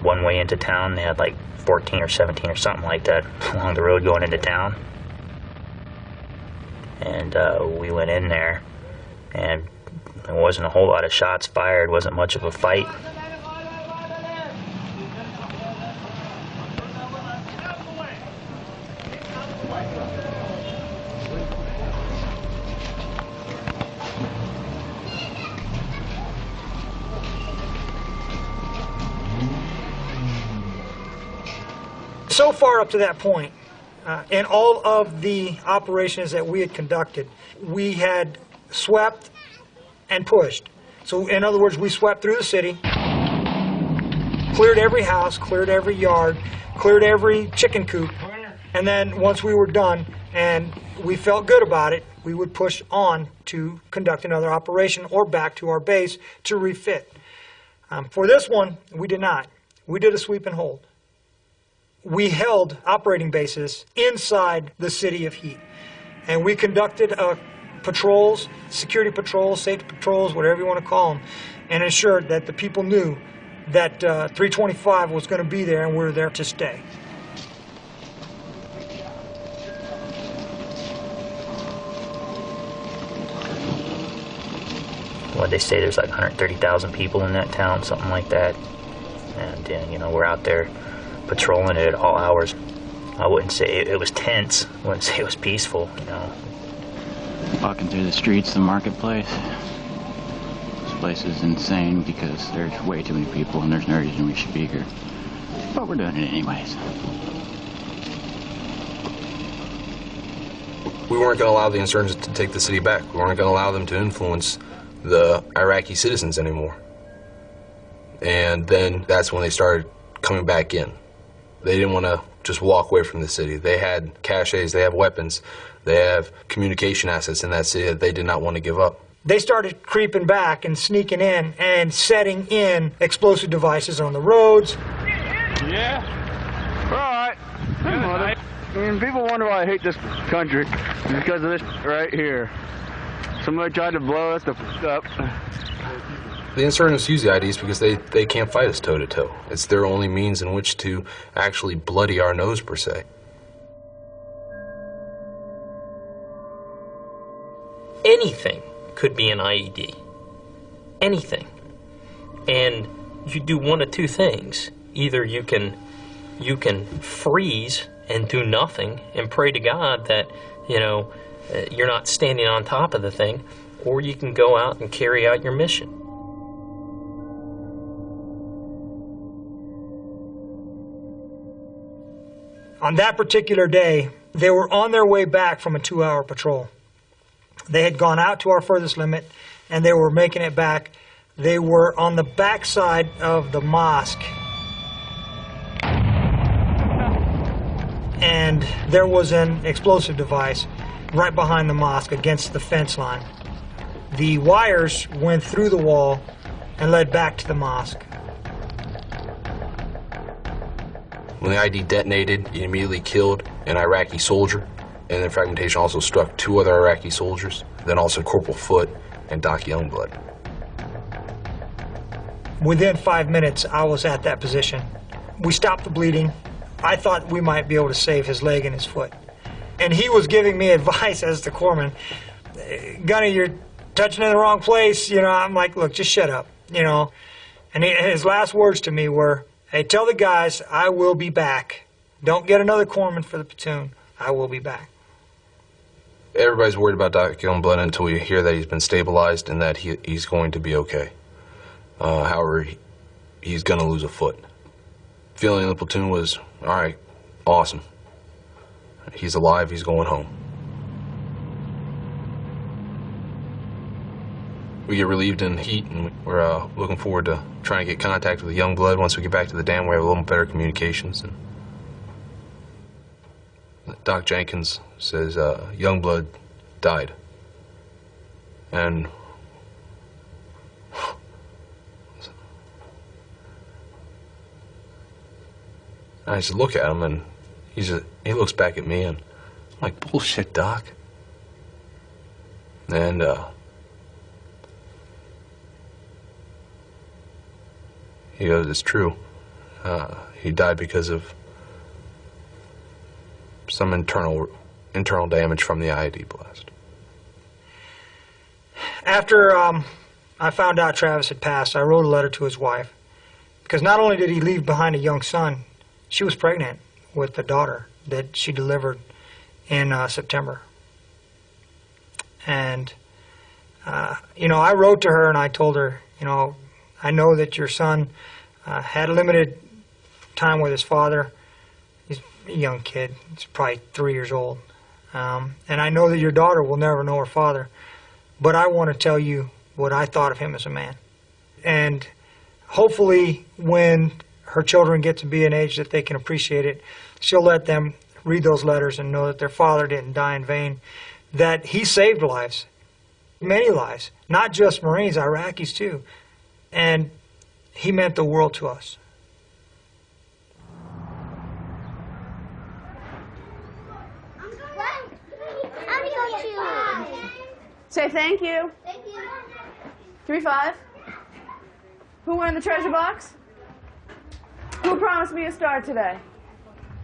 One way into town, they had like 14 or 17 or something like that along the road going into town. And we went in there, and there wasn't a whole lot of shots fired, wasn't much of a fight. So far up to that point, in all of the operations that we had conducted, we had swept and pushed. So in other words, we swept through the city, cleared every house, cleared every yard, cleared every chicken coop, and then once we were done and we felt good about it, we would push on to conduct another operation or back to our base to refit. For this one, we did not. We did a sweep and hold. We held operating bases inside the city of Heat, and we conducted patrols, security patrols, safety patrols, whatever you want to call them, and ensured that the people knew that 325 was going to be there and we were there to stay. What they say, there's like 130,000 people in that town, something like that. And you know, we're out there patrolling it at all hours. I wouldn't say it was tense. I wouldn't say it was peaceful, you know. Walking through the streets, the marketplace. This place is insane because there's way too many people and there's no reason we should be here. But we're doing it anyways. We weren't going to allow the insurgents to take the city back. We weren't going to allow them to influence the Iraqi citizens anymore. And then that's when they started coming back in. They didn't want to just walk away from the city. They had caches, they have weapons, they have communication assets in that city that they did not want to give up. They started creeping back and sneaking in and setting in explosive devices on the roads. Yeah. All right. I mean, people wonder why I hate this country. It's because of this right here. Somebody tried to blow us the f up. The insurgents use the IDs because they can't fight us toe-to-toe. It's their only means in which to actually bloody our nose, per se. Anything could be an IED. Anything. And you do one of two things. Either you can freeze and do nothing and pray to God that, you know, you're not standing on top of the thing, or you can go out and carry out your mission. On that particular day, they were on their way back from a 2-hour patrol. They had gone out to our furthest limit, and they were making it back. They were on the backside of the mosque. And there was an explosive device right behind the mosque against the fence line. The wires went through the wall and led back to the mosque. When the ID detonated, it immediately killed an Iraqi soldier, and then fragmentation also struck 2 other Iraqi soldiers, then also Corporal Foote and Doc Youngblood. Within 5 minutes, I was at that position. We stopped the bleeding. I thought we might be able to save his leg and his foot. And he was giving me advice as the corpsman. Gunny, you're touching in the wrong place. You know, I'm like, look, just shut up, you know. And his last words to me were, hey, tell the guys I will be back. Don't get another corpsman for the platoon. I will be back. Everybody's worried about Doc Youngblood until we hear that he's been stabilized and that he's going to be okay. However, he's going to lose a foot. Feeling in the platoon was, all right, awesome. He's alive, he's going home. We get relieved in heat, and we're looking forward to trying to get contact with Youngblood. Once we get back to the dam, we have a little better communications. And Doc Jenkins says Youngblood died. And I just look at him, and he looks back at me, and I'm like, bullshit, Doc. And he goes, it's true. He died because of some internal damage from the IED blast. After I found out Travis had passed, I wrote a letter to his wife. Because not only did he leave behind a young son, she was pregnant with a daughter that she delivered in September. And, you know, I wrote to her and I told her, you know, I know that your son had limited time with his father. He's a young kid. He's probably 3 years old. And I know that your daughter will never know her father. But I want to tell you what I thought of him as a man. And hopefully when her children get to be an age that they can appreciate it, she'll let them read those letters and know that their father didn't die in vain, that he saved lives, many lives, not just Marines, Iraqis too. And he meant the world to us. Say thank you. Thank you. 3-5. Who won the treasure box? Who promised me a star today?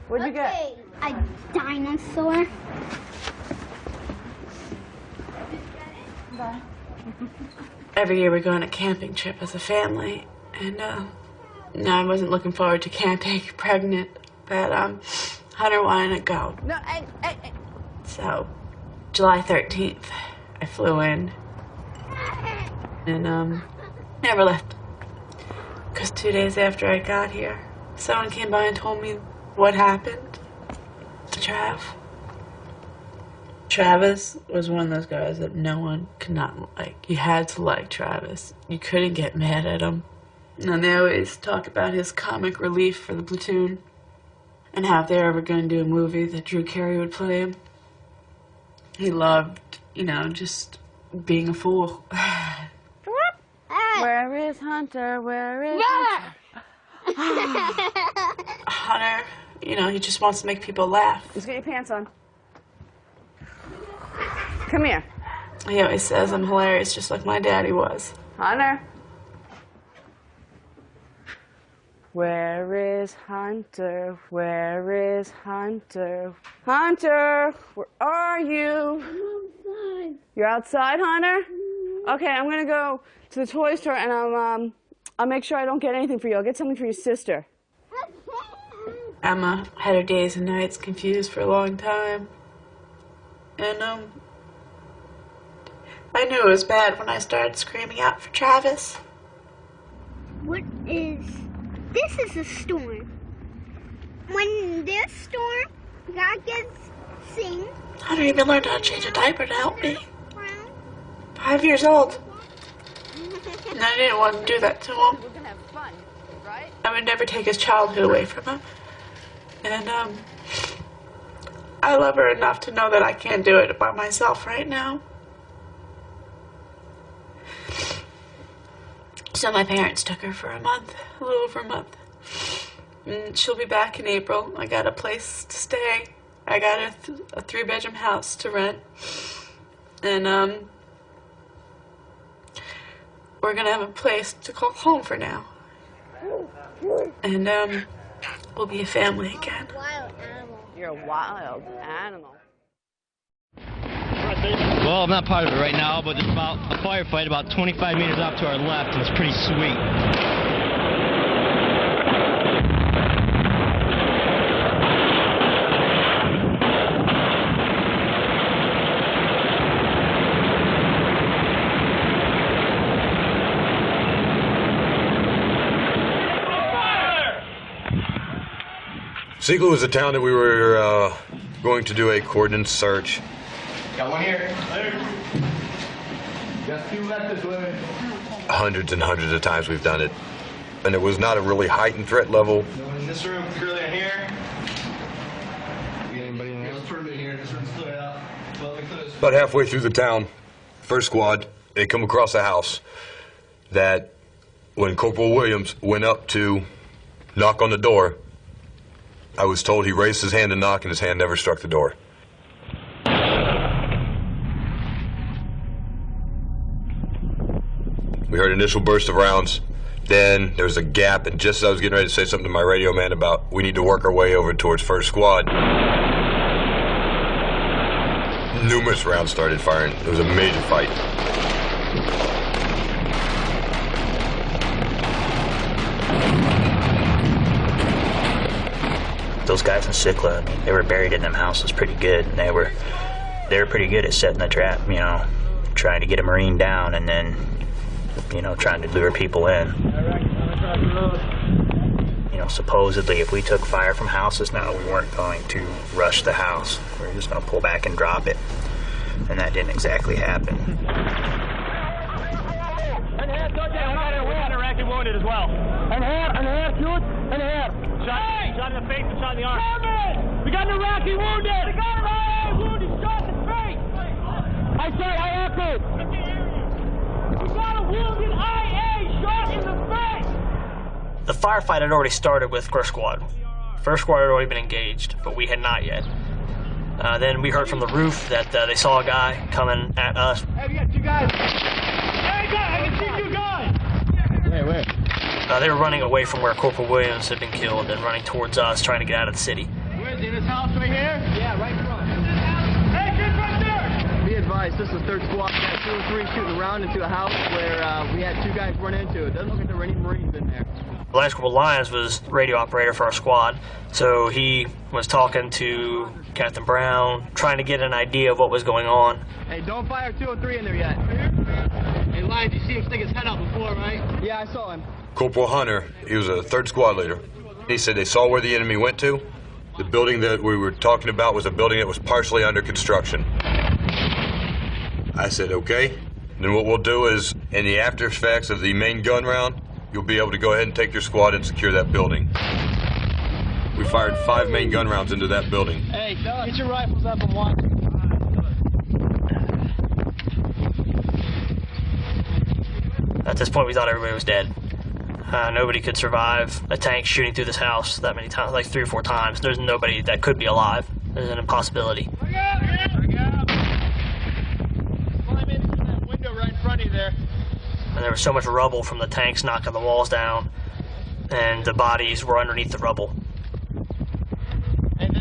What'd you get? A dinosaur. Bye. Every year we go on a camping trip as a family, and no, I wasn't looking forward to can't take pregnant, but Hunter wanted to go. No, So, July 13th, I flew in, and never left. Because 2 days after I got here, someone came by and told me what happened to Trav. Travis was one of those guys that no one could not like. You had to like Travis. You couldn't get mad at him. And they always talk about his comic relief for the platoon and how if they're ever going to do a movie that Drew Carey would play him. He loved, you know, just being a fool. Where is Hunter? Where is Hunter? Hunter, you know, he just wants to make people laugh. Just get your pants on. Come here. He always says I'm hilarious, just like my daddy was. Hunter. Where is Hunter? Where is Hunter? Hunter, where are you? I'm outside. You're outside, Hunter? Okay, I'm gonna go to the toy store and I'll make sure I don't get anything for you. I'll get something for your sister. Emma had her days and nights confused for a long time. And, I knew it was bad when I started screaming out for Travis. What is... This is a storm. When this storm, God gets sing. I don't even learn how to change a diaper to help me. 5 years old. And I didn't want to do that to him. We're gonna have fun, right? I would never take his childhood away from him. And, I love her enough to know that I can't do it by myself right now. So my parents took her for a month, a little over a month. And she'll be back in April. I got a place to stay. I got a 3-bedroom house to rent. And, we're gonna have a place to call home for now. And, we'll be a family again. Wild animal. You're a wild animal. Well, I'm not part of it right now, but there's about a firefight about 25 meters off to our left, and it's pretty sweet. Siegel was a town that we were going to do a cordon search. Got one here. Got 2 left this way. Hundreds and hundreds of times we've done it. And it was not a really heightened threat level. No one in this room, clearly in here. Anybody in here? Let's put it in here. This room's cleared out. Well, About halfway through the town, first squad, they come across a house that when Corporal Williams went up to knock on the door, I was told he raised his hand to knock and his hand never struck the door. We heard an initial burst of rounds. Then there was a gap, and just as I was getting ready to say something to my radio man about we need to work our way over towards first squad, numerous rounds started firing. It was a major fight. Those guys in Sikla, I mean, they were buried in them houses pretty good, and they were pretty good at setting the trap, you know, trying to get a Marine down and then, you know, trying to lure people in. You know, supposedly if we took fire from houses now, we weren't going to rush the house. We were just going to pull back and drop it. And that didn't exactly happen. We got Iraqi wounded as well. Shot in the face and shot in the arm. We got an Iraqi wounded! We got an Iraqi wounded! Shot in the face! I said I echoed! We got a wounded IA shot in the face! The firefight had already started with First Squad. First Squad had already been engaged, but we had not yet. Then we heard from the roof that they saw a guy coming at us. Hey, we got 2 guys! Hey, guys! I can see 2 guys! Where? They were running away from where Corporal Williams had been killed and running towards us, trying to get out of the city. Where's he? In this house right here? Yeah, right in front. Hey, get right there! Be advised, this is 3rd Squad. We got 2 or 3 shooting around into a house where we had 2 guys run into. It doesn't look like there were any Marines in there. Lance Corporal Lyons was radio operator for our squad, so he was talking to Captain Brown, trying to get an idea of what was going on. Hey, don't fire 203 in there yet. Hey, Lyons, you see him stick his head out before, right? Yeah, I saw him. Corporal Hunter, he was a 3rd squad leader. He said they saw where the enemy went to. The building that we were talking about was a building that was partially under construction. I said, okay. Then what we'll do is, in the after effects of the main gun round, you'll be able to go ahead and take your squad and secure that building. We fired 5 main gun rounds into that building. Hey, get your rifles up and watch. At this point, we thought everybody was dead. Nobody could survive a tank shooting through this house that many times, like 3 or 4 times. There's nobody that could be alive. There's an impossibility. Climb into that window right in front of you there. And there was so much rubble from the tanks knocking the walls down, and the bodies were underneath the rubble. And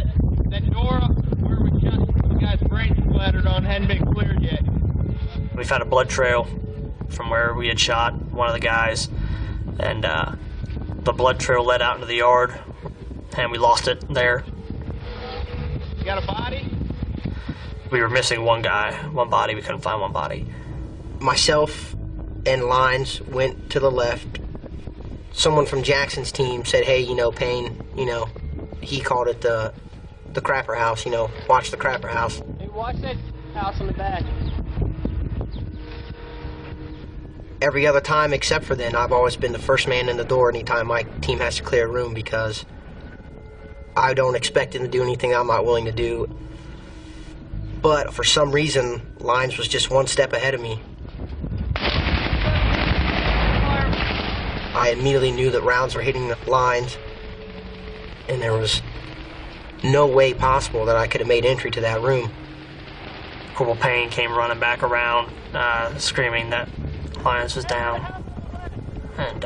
that door where we shot the guy's brains splattered on hadn't been cleared yet. We found a blood trail from where we had shot one of the guys, and the blood trail led out into the yard, and we lost it there. You got a body? We were missing one guy, one body. We couldn't find one body. Myself and Lines went to the left. Someone from Jackson's team said, hey, you know, Payne, you know, he called it the crapper house, you know, watch the crapper house. Hey, watch that house on the back. Every other time except for then, I've always been the first man in the door anytime my team has to clear a room, because I don't expect him to do anything I'm not willing to do. But for some reason, Lines was just one step ahead of me. I immediately knew that rounds were hitting the Lines, and there was no way possible that I could have made entry to that room. Corporal Payne came running back around, screaming that Lines was down, and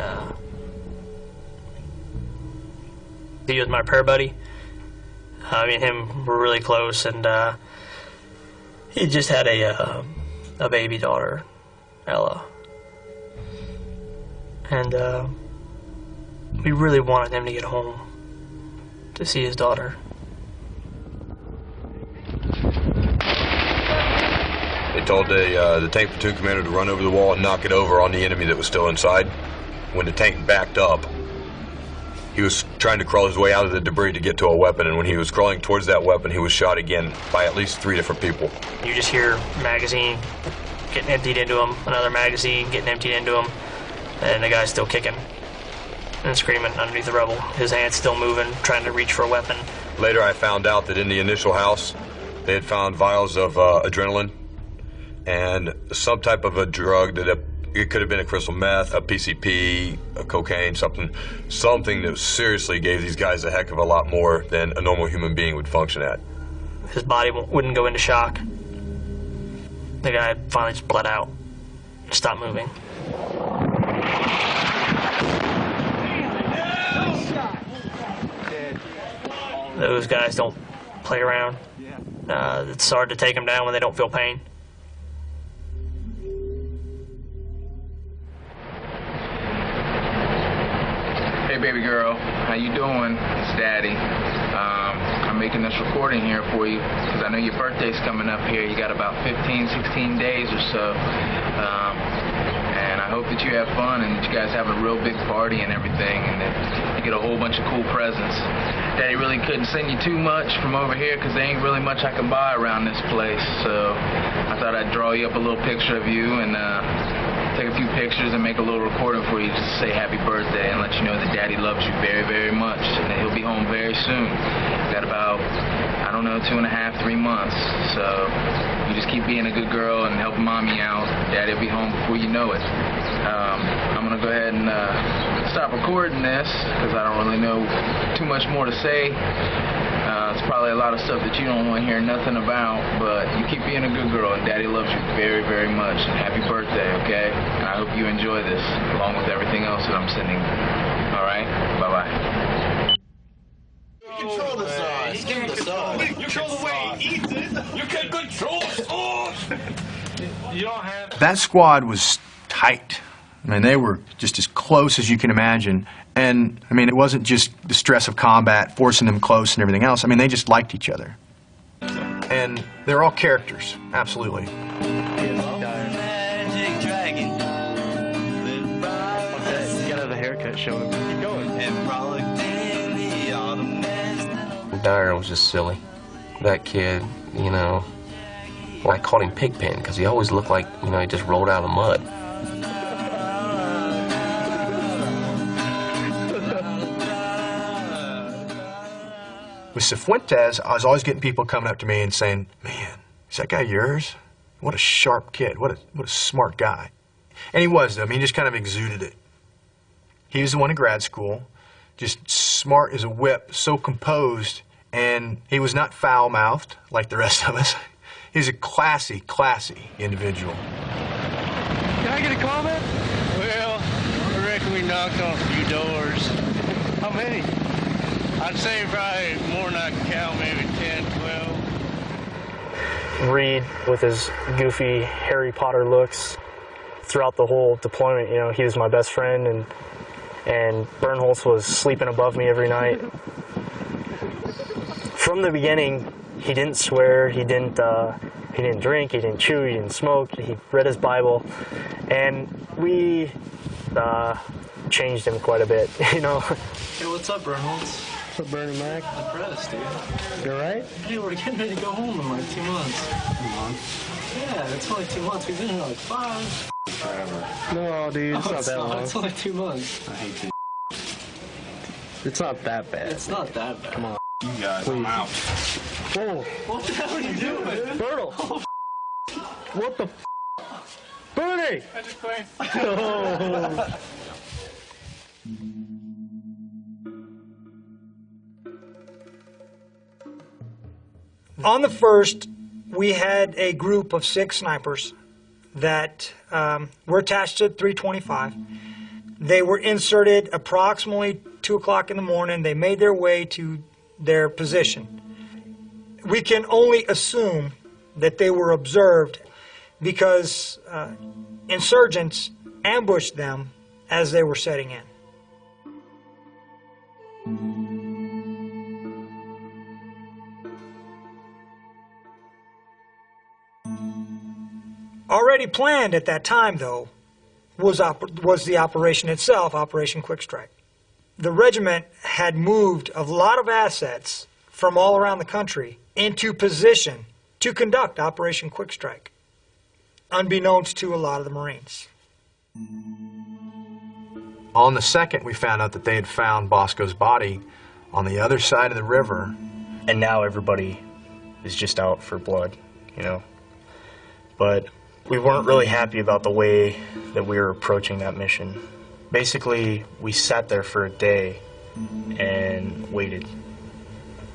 he was my prayer buddy. Me and him were really close, and he just had a baby daughter, Ella, and we really wanted him to get home to see his daughter. They told the tank platoon commander to run over the wall and knock it over on the enemy that was still inside. When the tank backed up, he was trying to crawl his way out of the debris to get to a weapon, and when he was crawling towards that weapon, he was shot again by at least 3 different people. You just hear magazine getting emptied into him, another magazine getting emptied into him, and the guy's still kicking and screaming underneath the rubble. His hand's still moving, trying to reach for a weapon. Later, I found out that in the initial house, they had found vials of adrenaline and some type of a drug that it could have been a crystal meth, a PCP, a cocaine, something that seriously gave these guys a heck of a lot more than a normal human being would function at. His body wouldn't go into shock. The guy finally just bled out, stopped moving. Those guys don't play around. It's hard to take them down when they don't feel pain. Hey baby girl, how you doing? It's Daddy. I'm making this recording here for you because I know your birthday's coming up here. You got about 15, 16 days or so. And I hope that you have fun and that you guys have a real big party and everything, and that you get a whole bunch of cool presents. Daddy really couldn't send you too much from over here because there ain't really much I can buy around this place. So I thought I'd draw you up a little picture of you and take a few pictures and make a little recording for you just to say happy birthday and let you know that Daddy loves you very, very much and that he'll be home very soon. Got about, I don't know, 2.5, 3 months. So you just keep being a good girl and helping Mommy out. Daddy'll be home before you know it. I'm going to go ahead and stop recording this because I don't really know too much more to say. It's probably a lot of stuff that you don't want to hear nothing about, but you keep being a good girl, and Daddy loves you very, very much. And happy birthday, okay? And I hope you enjoy this, along with everything else that I'm sending. All right? Bye-bye. Control the sauce. Give him the sauce. You control the way he eats it. You can control the sauce. You don't have... That squad was tight. I mean, they were just as close as you can imagine. And, I mean, it wasn't just the stress of combat, forcing them close and everything else. I mean, they just liked each other. And they're all characters, absolutely. You gotta have a haircut showing. Keep going. Dyer was just silly. That kid, you know, well, I called him Pigpen because he always looked like, you know, he just rolled out of the mud. Cifuentes, I was always getting people coming up to me and saying, man, is that guy yours? What a sharp kid. What a smart guy. And he was, though. I mean, he just kind of exuded it. He was the one in grad school, just smart as a whip, so composed, and he was not foul-mouthed like the rest of us. He's a classy, classy individual. Can I get a comment? Well, I reckon we knocked on a few doors. How many? I'd say probably more than I can count, maybe 10, 12. Reed, with his goofy Harry Potter looks, throughout the whole deployment, you know, he was my best friend, and Bernholtz was sleeping above me every night. From the beginning, he didn't swear, he didn't drink, he didn't chew, he didn't smoke, he read his Bible, and we changed him quite a bit, you know. Hey, what's up, Bernholtz? What's up, Bernie Mac? I'm Press, dude. You alright? Hey, we're getting ready to go home in like 2 months. 2 months? Yeah, it's only 2 months. We've been here like 5. Forever. No, dude, it's not that long. It's only 2 months. I hate this. It's not that bad. It's not that bad. Come on. You guys, please. I'm out. Whoa. What the hell are you doing? Bertle. Oh, what the Bernie! I just played. Oh. On the first, we had a group of 6 snipers that were attached to 325. They were inserted approximately 2 o'clock in the morning. They made their way to their position. We can only assume that they were observed because insurgents ambushed them as they were setting in. Already planned at that time, though, was the operation itself, Operation Quick Strike. The regiment had moved a lot of assets from all around the country into position to conduct Operation Quick Strike, unbeknownst to a lot of the Marines. On the second, we found out that they had found Bosco's body on the other side of the river. And now everybody is just out for blood, you know. But we weren't really happy about the way that we were approaching that mission. Basically, we sat there for a day and waited.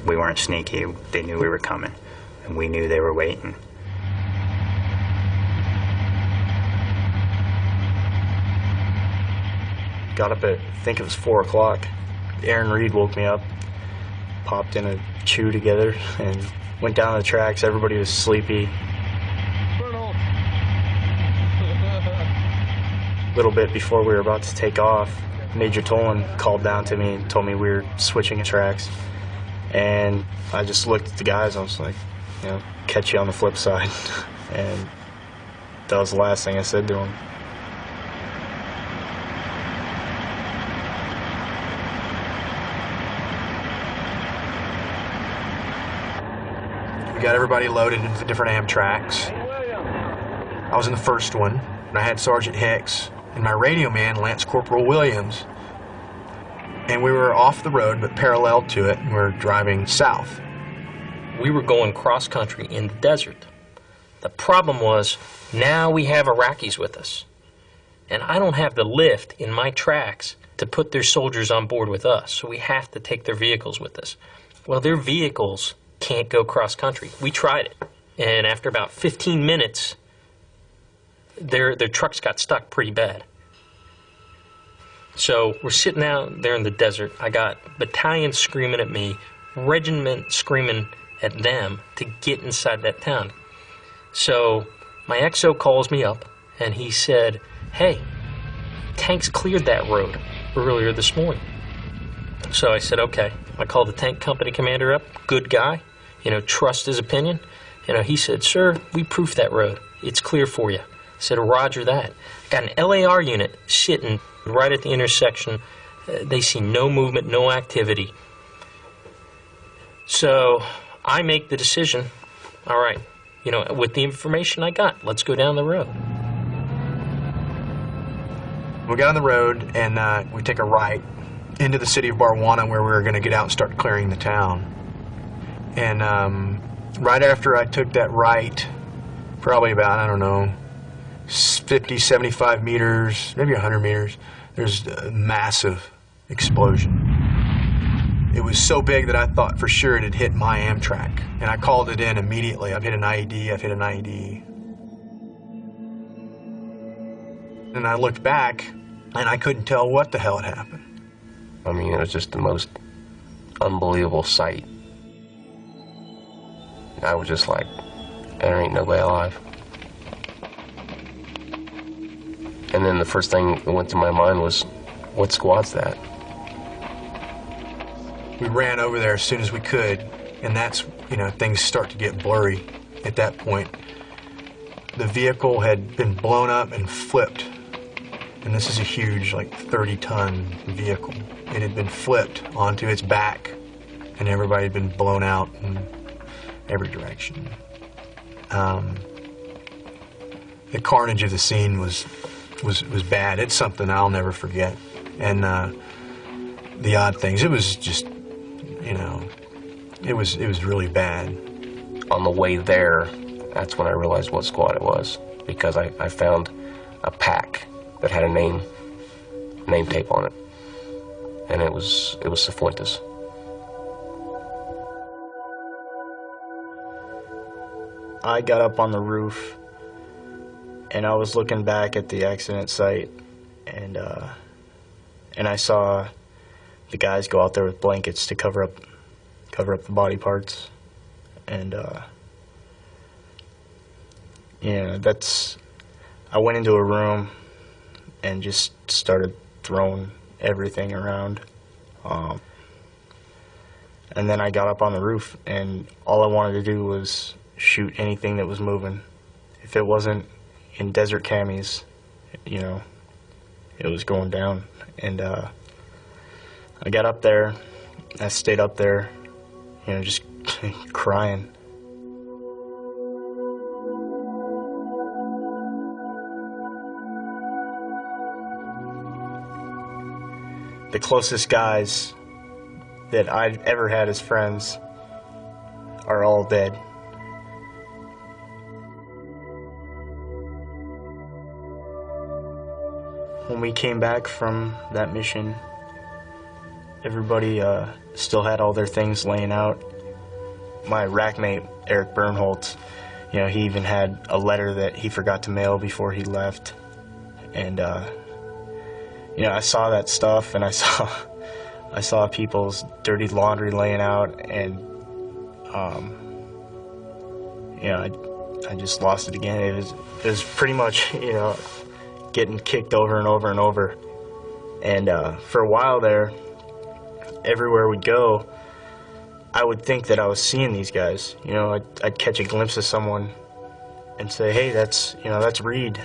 We weren't sneaky. They knew we were coming, and we knew they were waiting. Got up at, I think it was 4 o'clock. Aaron Reed woke me up, popped in a chew together, and went down the tracks. Everybody was sleepy. A little bit before we were about to take off, Major Tolan called down to me and told me we were switching tracks. And I just looked at the guys, I was like, you know, catch you on the flip side. And that was the last thing I said to him. We got everybody loaded into the different Amtraks. I was in the first one, and I had Sergeant Hicks and my radio man, Lance Corporal Williams. And we were off the road, but parallel to it, and we were driving south. We were going cross-country in the desert. The problem was, now we have Iraqis with us. And I don't have the lift in my tracks to put their soldiers on board with us, so we have to take their vehicles with us. Well, their vehicles can't go cross-country. We tried it, and after about 15 minutes, their trucks got stuck pretty bad. So we're sitting out there in the desert. I got battalions screaming at me, regiment screaming at them to get inside that town. So my XO calls me up, and he said, hey, tanks cleared that road earlier this morning. So I said, okay. I called the tank company commander up, good guy, you know, trust his opinion. You know, he said, sir, we proofed that road. It's clear for you. I said, roger that. Got an LAR unit sitting right at the intersection. They see no movement, no activity. So I make the decision, all right, you know, with the information I got, let's go down the road. We got on the road, and we take a right into the city of Barwana, where we were going to get out and start clearing the town. And right after I took that right, probably about, I don't know, 50, 75 meters, maybe 100 meters, there's a massive explosion. It was so big that I thought for sure it had hit my Amtrak. And I called it in immediately. I've hit an IED, I've hit an IED. And I looked back, and I couldn't tell what the hell had happened. I mean, it was just the most unbelievable sight. I was just like, there ain't nobody alive. And then the first thing that went to my mind was, what squad's that? We ran over there as soon as we could, and that's, you know, things start to get blurry at that point. The vehicle had been blown up and flipped, and this is a huge, like, 30-ton vehicle. It had been flipped onto its back, and everybody had been blown out in every direction. The carnage of the scene was bad. It's something I'll never forget. And the odd things, it was just, you know, it was really bad. On the way there, that's when I realized what squad it was, because I found a pack that had a name tape on it, and it was Cifuentes. I got up on the roof, and I was looking back at the accident site, and I saw the guys go out there with blankets to cover up the body parts, and yeah, I went into a room and just started throwing everything around, and then I got up on the roof, and all I wanted to do was shoot anything that was moving. If it wasn't in desert camis, you know, it was going down. And I got up there, I stayed up there, you know, just crying. The closest guys that I've ever had as friends are all dead. When we came back from that mission, everybody still had all their things laying out. My rack mate, Eric Bernholtz, you know, he even had a letter that he forgot to mail before he left. And, you know, I saw that stuff, and I saw people's dirty laundry laying out, and, you know, I just lost it again. It was pretty much, you know, getting kicked over and over and over. And for a while there, everywhere we'd go, I would think that I was seeing these guys. You know, I'd catch a glimpse of someone and say, hey, that's Reed.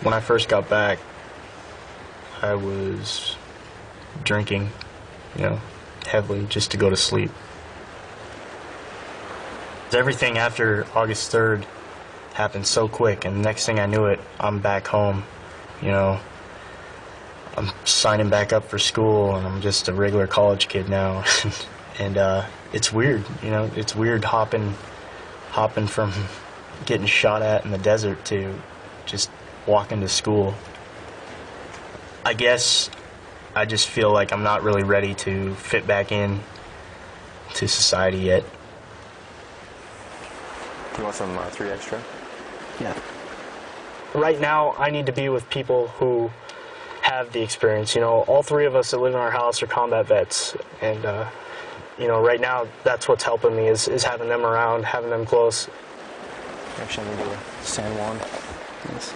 When I first got back, I was drinking, you know, heavily just to go to sleep. Everything after August 3rd happened so quick, and the next thing I knew it, I'm back home. You know, I'm signing back up for school, and I'm just a regular college kid now. And it's weird, you know, it's weird hopping from getting shot at in the desert to just walking to school. I guess I just feel like I'm not really ready to fit back in to society yet. You want some 3 extra? Yeah. Right now, I need to be with people who have the experience. You know, all 3 of us that live in our house are combat vets, and you know, right now, that's what's helping me is having them around, having them close. Actually, I'm gonna do a San Juan. Yes.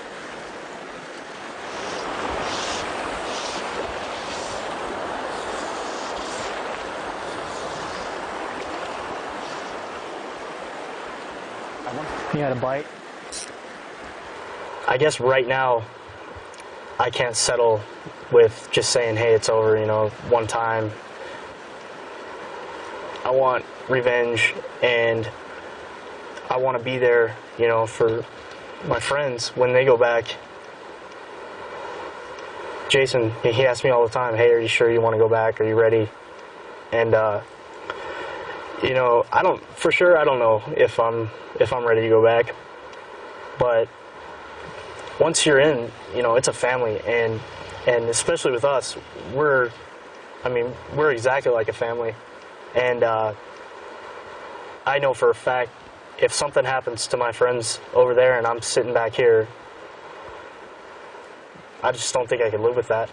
You had a bite? I guess right now, I can't settle with just saying, hey, it's over, you know, one time. I want revenge, and I want to be there, you know, for my friends when they go back. Jason, he asks me all the time, hey, are you sure you want to go back? Are you ready? And, you know, I don't know if I'm ready to go back. But once you're in, you know, it's a family, and especially with us, we're exactly like a family. And I know for a fact, if something happens to my friends over there and I'm sitting back here, I just don't think I could live with that.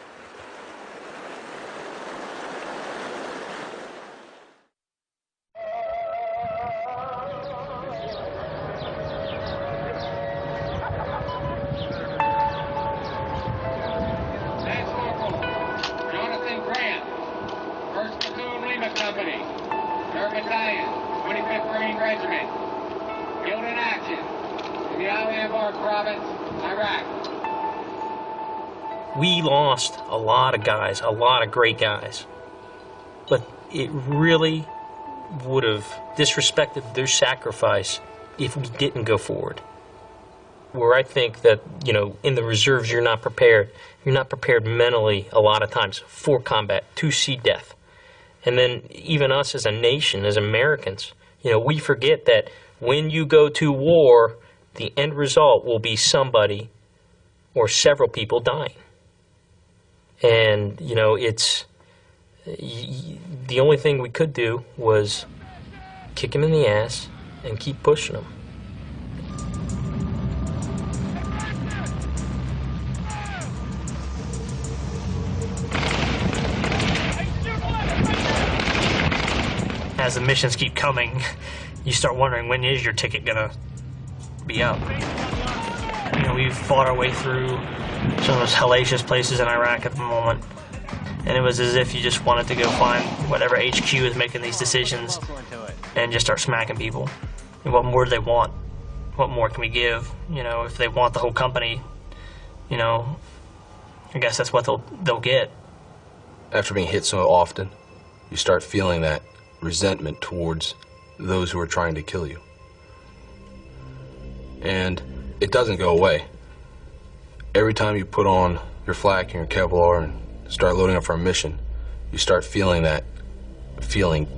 Lima Company, 3rd Battalion, 25th Marine Regiment, killed in action in the Al Anbar Province, Iraq. We lost a lot of guys, a lot of great guys, but it really would have disrespected their sacrifice if we didn't go forward. Where I think that, you know, in the reserves you're not prepared. You're not prepared mentally a lot of times for combat, to see death. And then even us as a nation, as Americans, you know, we forget that when you go to war, the end result will be somebody or several people dying. And, you know, it's the only thing we could do was kick him in the ass and keep pushing him. As the missions keep coming, you start wondering, when is your ticket gonna be up? You know, we've fought our way through some of those hellacious places in Iraq at the moment, and it was as if you just wanted to go find whatever HQ is making these decisions and just start smacking people. And what more do they want? What more can we give? You know, if they want the whole company, you know, I guess that's what they'll get. After being hit so often, you start feeling that resentment towards those who are trying to kill you. And it doesn't go away. Every time you put on your flak and your Kevlar and start loading up for a mission, you start feeling that feeling.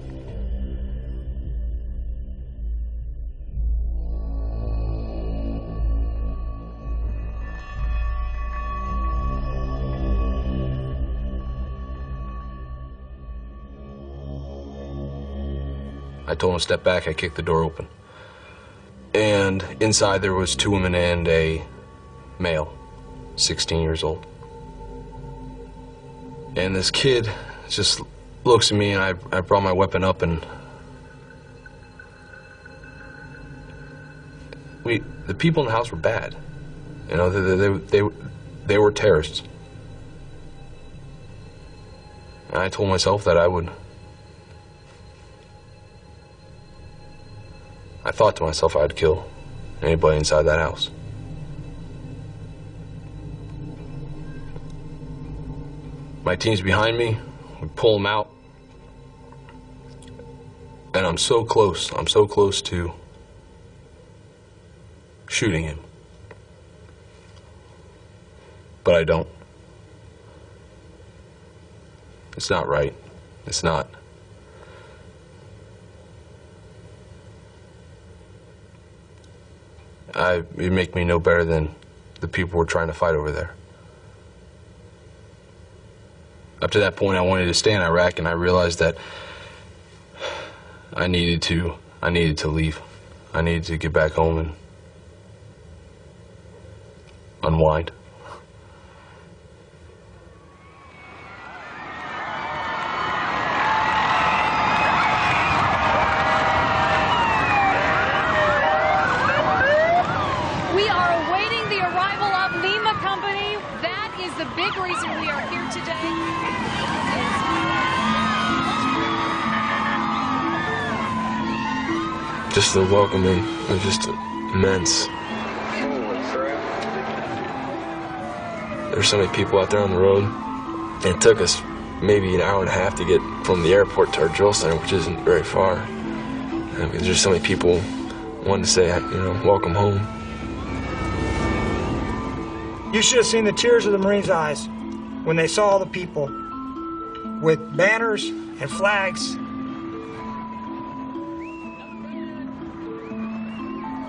I told him to step back. I kicked the door open. And inside there was 2 women and a male, 16 years old. And this kid just looks at me, and I brought my weapon up, and the people in the house were bad. You know, they were terrorists. And I told myself that I thought to myself I'd kill anybody inside that house. My team's behind me. We pull him out. And I'm so close to shooting him. But I don't. It's not right. It's not. It make me no better than the people we're trying to fight over there. Up to that point, I wanted to stay in Iraq, and I realized that I needed to leave. I needed to get back home and unwind. We are awaiting the arrival of Lima Company. That is the big reason we are here today. Just the welcoming was just immense. There's so many people out there on the road. It took us maybe an hour and a half to get from the airport to our drill center, which isn't very far. And there's just so many people wanting to say, you know, welcome home. You should have seen the tears of the Marines' eyes when they saw all the people with banners and flags.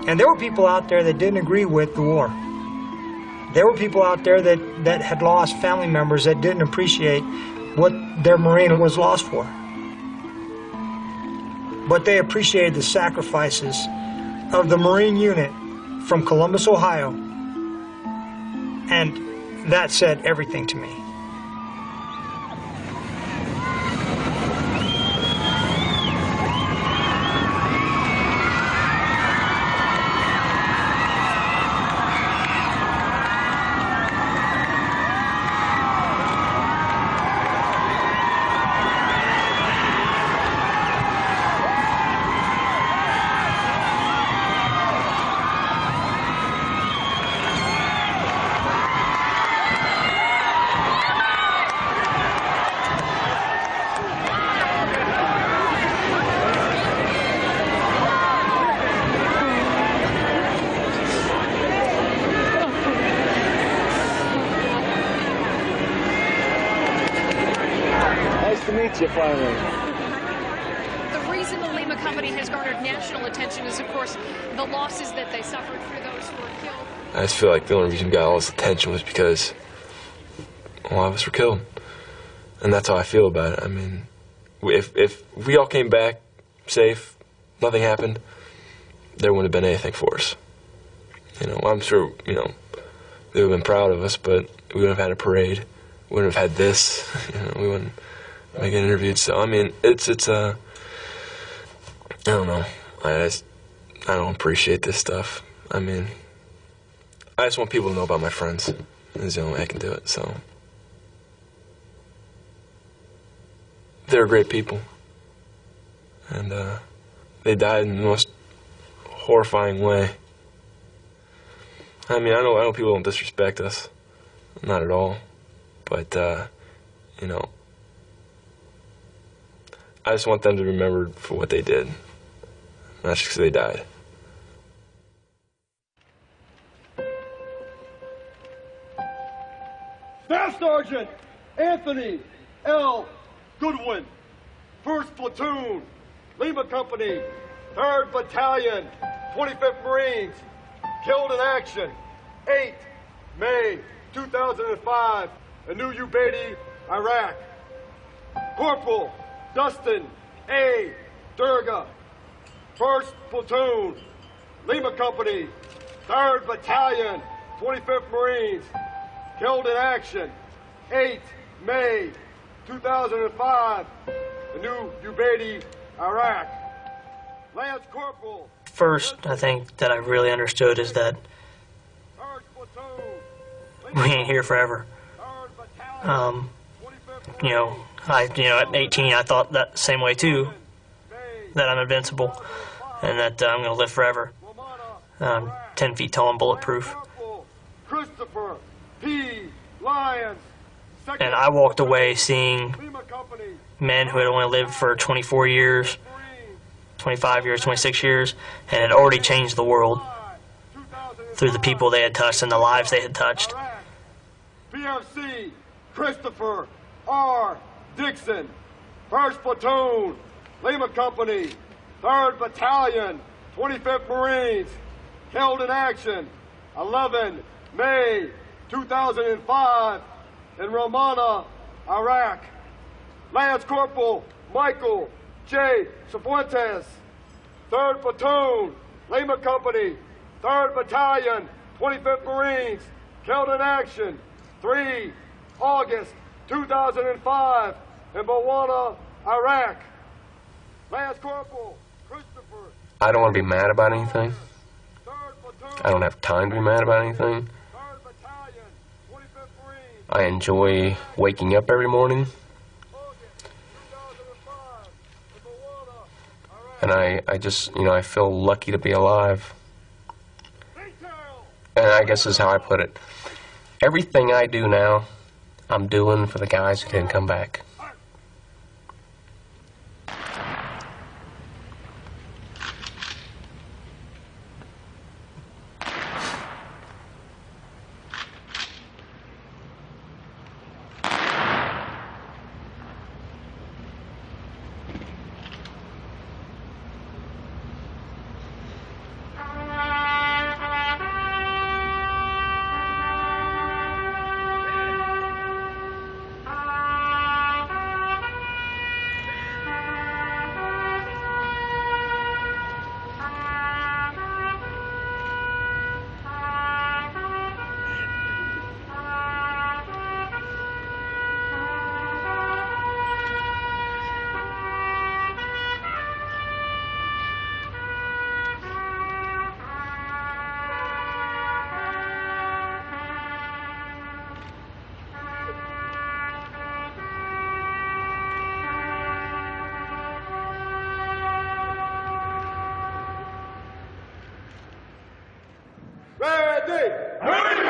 And there were people out there that didn't agree with the war. There were people out there that had lost family members that didn't appreciate what their Marine was lost for. But they appreciated the sacrifices of the Marine unit from Columbus, Ohio. And that said everything to me. You finally. The reason the Lima Company has garnered national attention is, of course, the losses that they suffered for those who were killed. I just feel like the only reason we got all this attention was because a lot of us were killed. And that's how I feel about it. I mean, if we all came back safe, nothing happened, there wouldn't have been anything for us. You know, I'm sure, you know, they would have been proud of us, but we wouldn't have had a parade. We wouldn't have had this. You know, we wouldn't make it interviewed. So I mean, it's I don't know. I don't appreciate this stuff. I mean, I just want people to know about my friends. It's the only way I can do it. So they're great people, and they died in the most horrifying way. I mean, I know people don't disrespect us, not at all, but you know, I just want them to be remembered for what they did, not just because they died. Staff Sergeant Anthony L. Goodwin, 1st Platoon, Lima Company, 3rd Battalion, 25th Marines, killed in action, 8 May 2005, in New Ubaidi, Iraq. Corporal Dustin A. Durga, 1st Platoon, Lima Company, 3rd Battalion, 25th Marines, killed in action, 8 May 2005, in New Ubaidi, Iraq. Lance Corporal. First, I think that I really understood is that we ain't here forever. You know, at 18, I thought that same way too, that I'm invincible and that I'm going to live forever. 10 feet tall and bulletproof. Christopher P. Lyons. And I walked away seeing men who had only lived for 24 years, 25 years, 26 years, and had already changed the world through the people they had touched and the lives they had touched. PFC Christopher R. Dixon, 1st Platoon, Lima Company, 3rd Battalion, 25th Marines, killed in action, 11 May 2005, in Ramana, Iraq. Lance Corporal Michael J. Cifuentes, 3rd Platoon, Lima Company, 3rd Battalion, 25th Marines, killed in action, 3 August 2005, in Bawana, Iraq. Lance Corporal Christopher. I don't want to be mad about anything. I don't have time to be mad about anything. I enjoy waking up every morning. And I just, you know, I feel lucky to be alive. And I guess is how I put it. Everything I do now, I'm doing for the guys who didn't come back. Ready! Ready!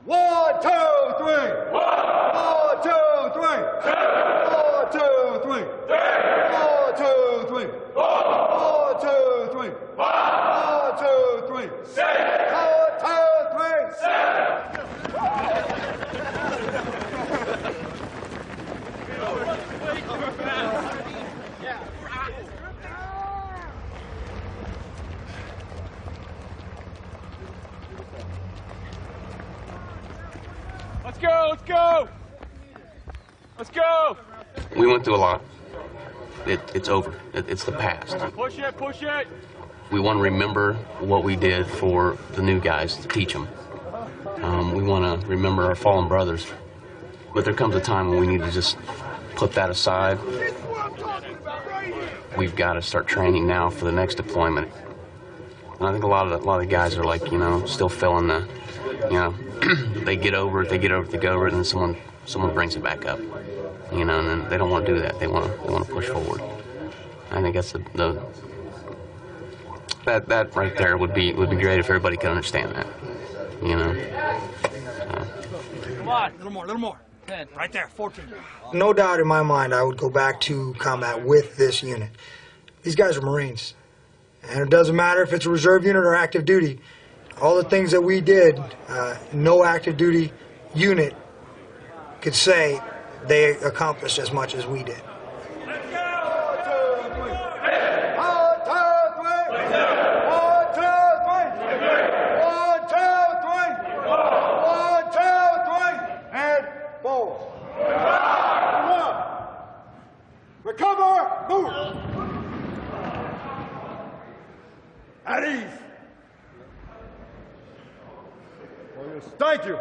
1, 2, 3! 1, 2, 3! 1, 2, 3! 1, 2, 3! 1, 2, 3! 1, 2, 3! 1, 2, 3! 1, 2, 3! Let's go, let's go! Let's go! We went through a lot. It's over. It's the past. Push it, push it! We want to remember what we did for the new guys to teach them. We want to remember our fallen brothers. But there comes a time when we need to just put that aside. We've got to start training now for the next deployment. And I think a lot of guys are like, you know, still feeling the, you know, they get over it, and then someone brings it back up, you know, and then they don't want to do that. They want to push forward. I think that's that right there would be great if everybody could understand that, you know. Come on, a little more. 10. Right there, 14. No doubt in my mind, I would go back to combat with this unit. These guys are Marines, and it doesn't matter if it's a reserve unit or active duty. All the things that we did, no active duty unit could say they accomplished as much as we did. Recover! Move! At ease! Thank you.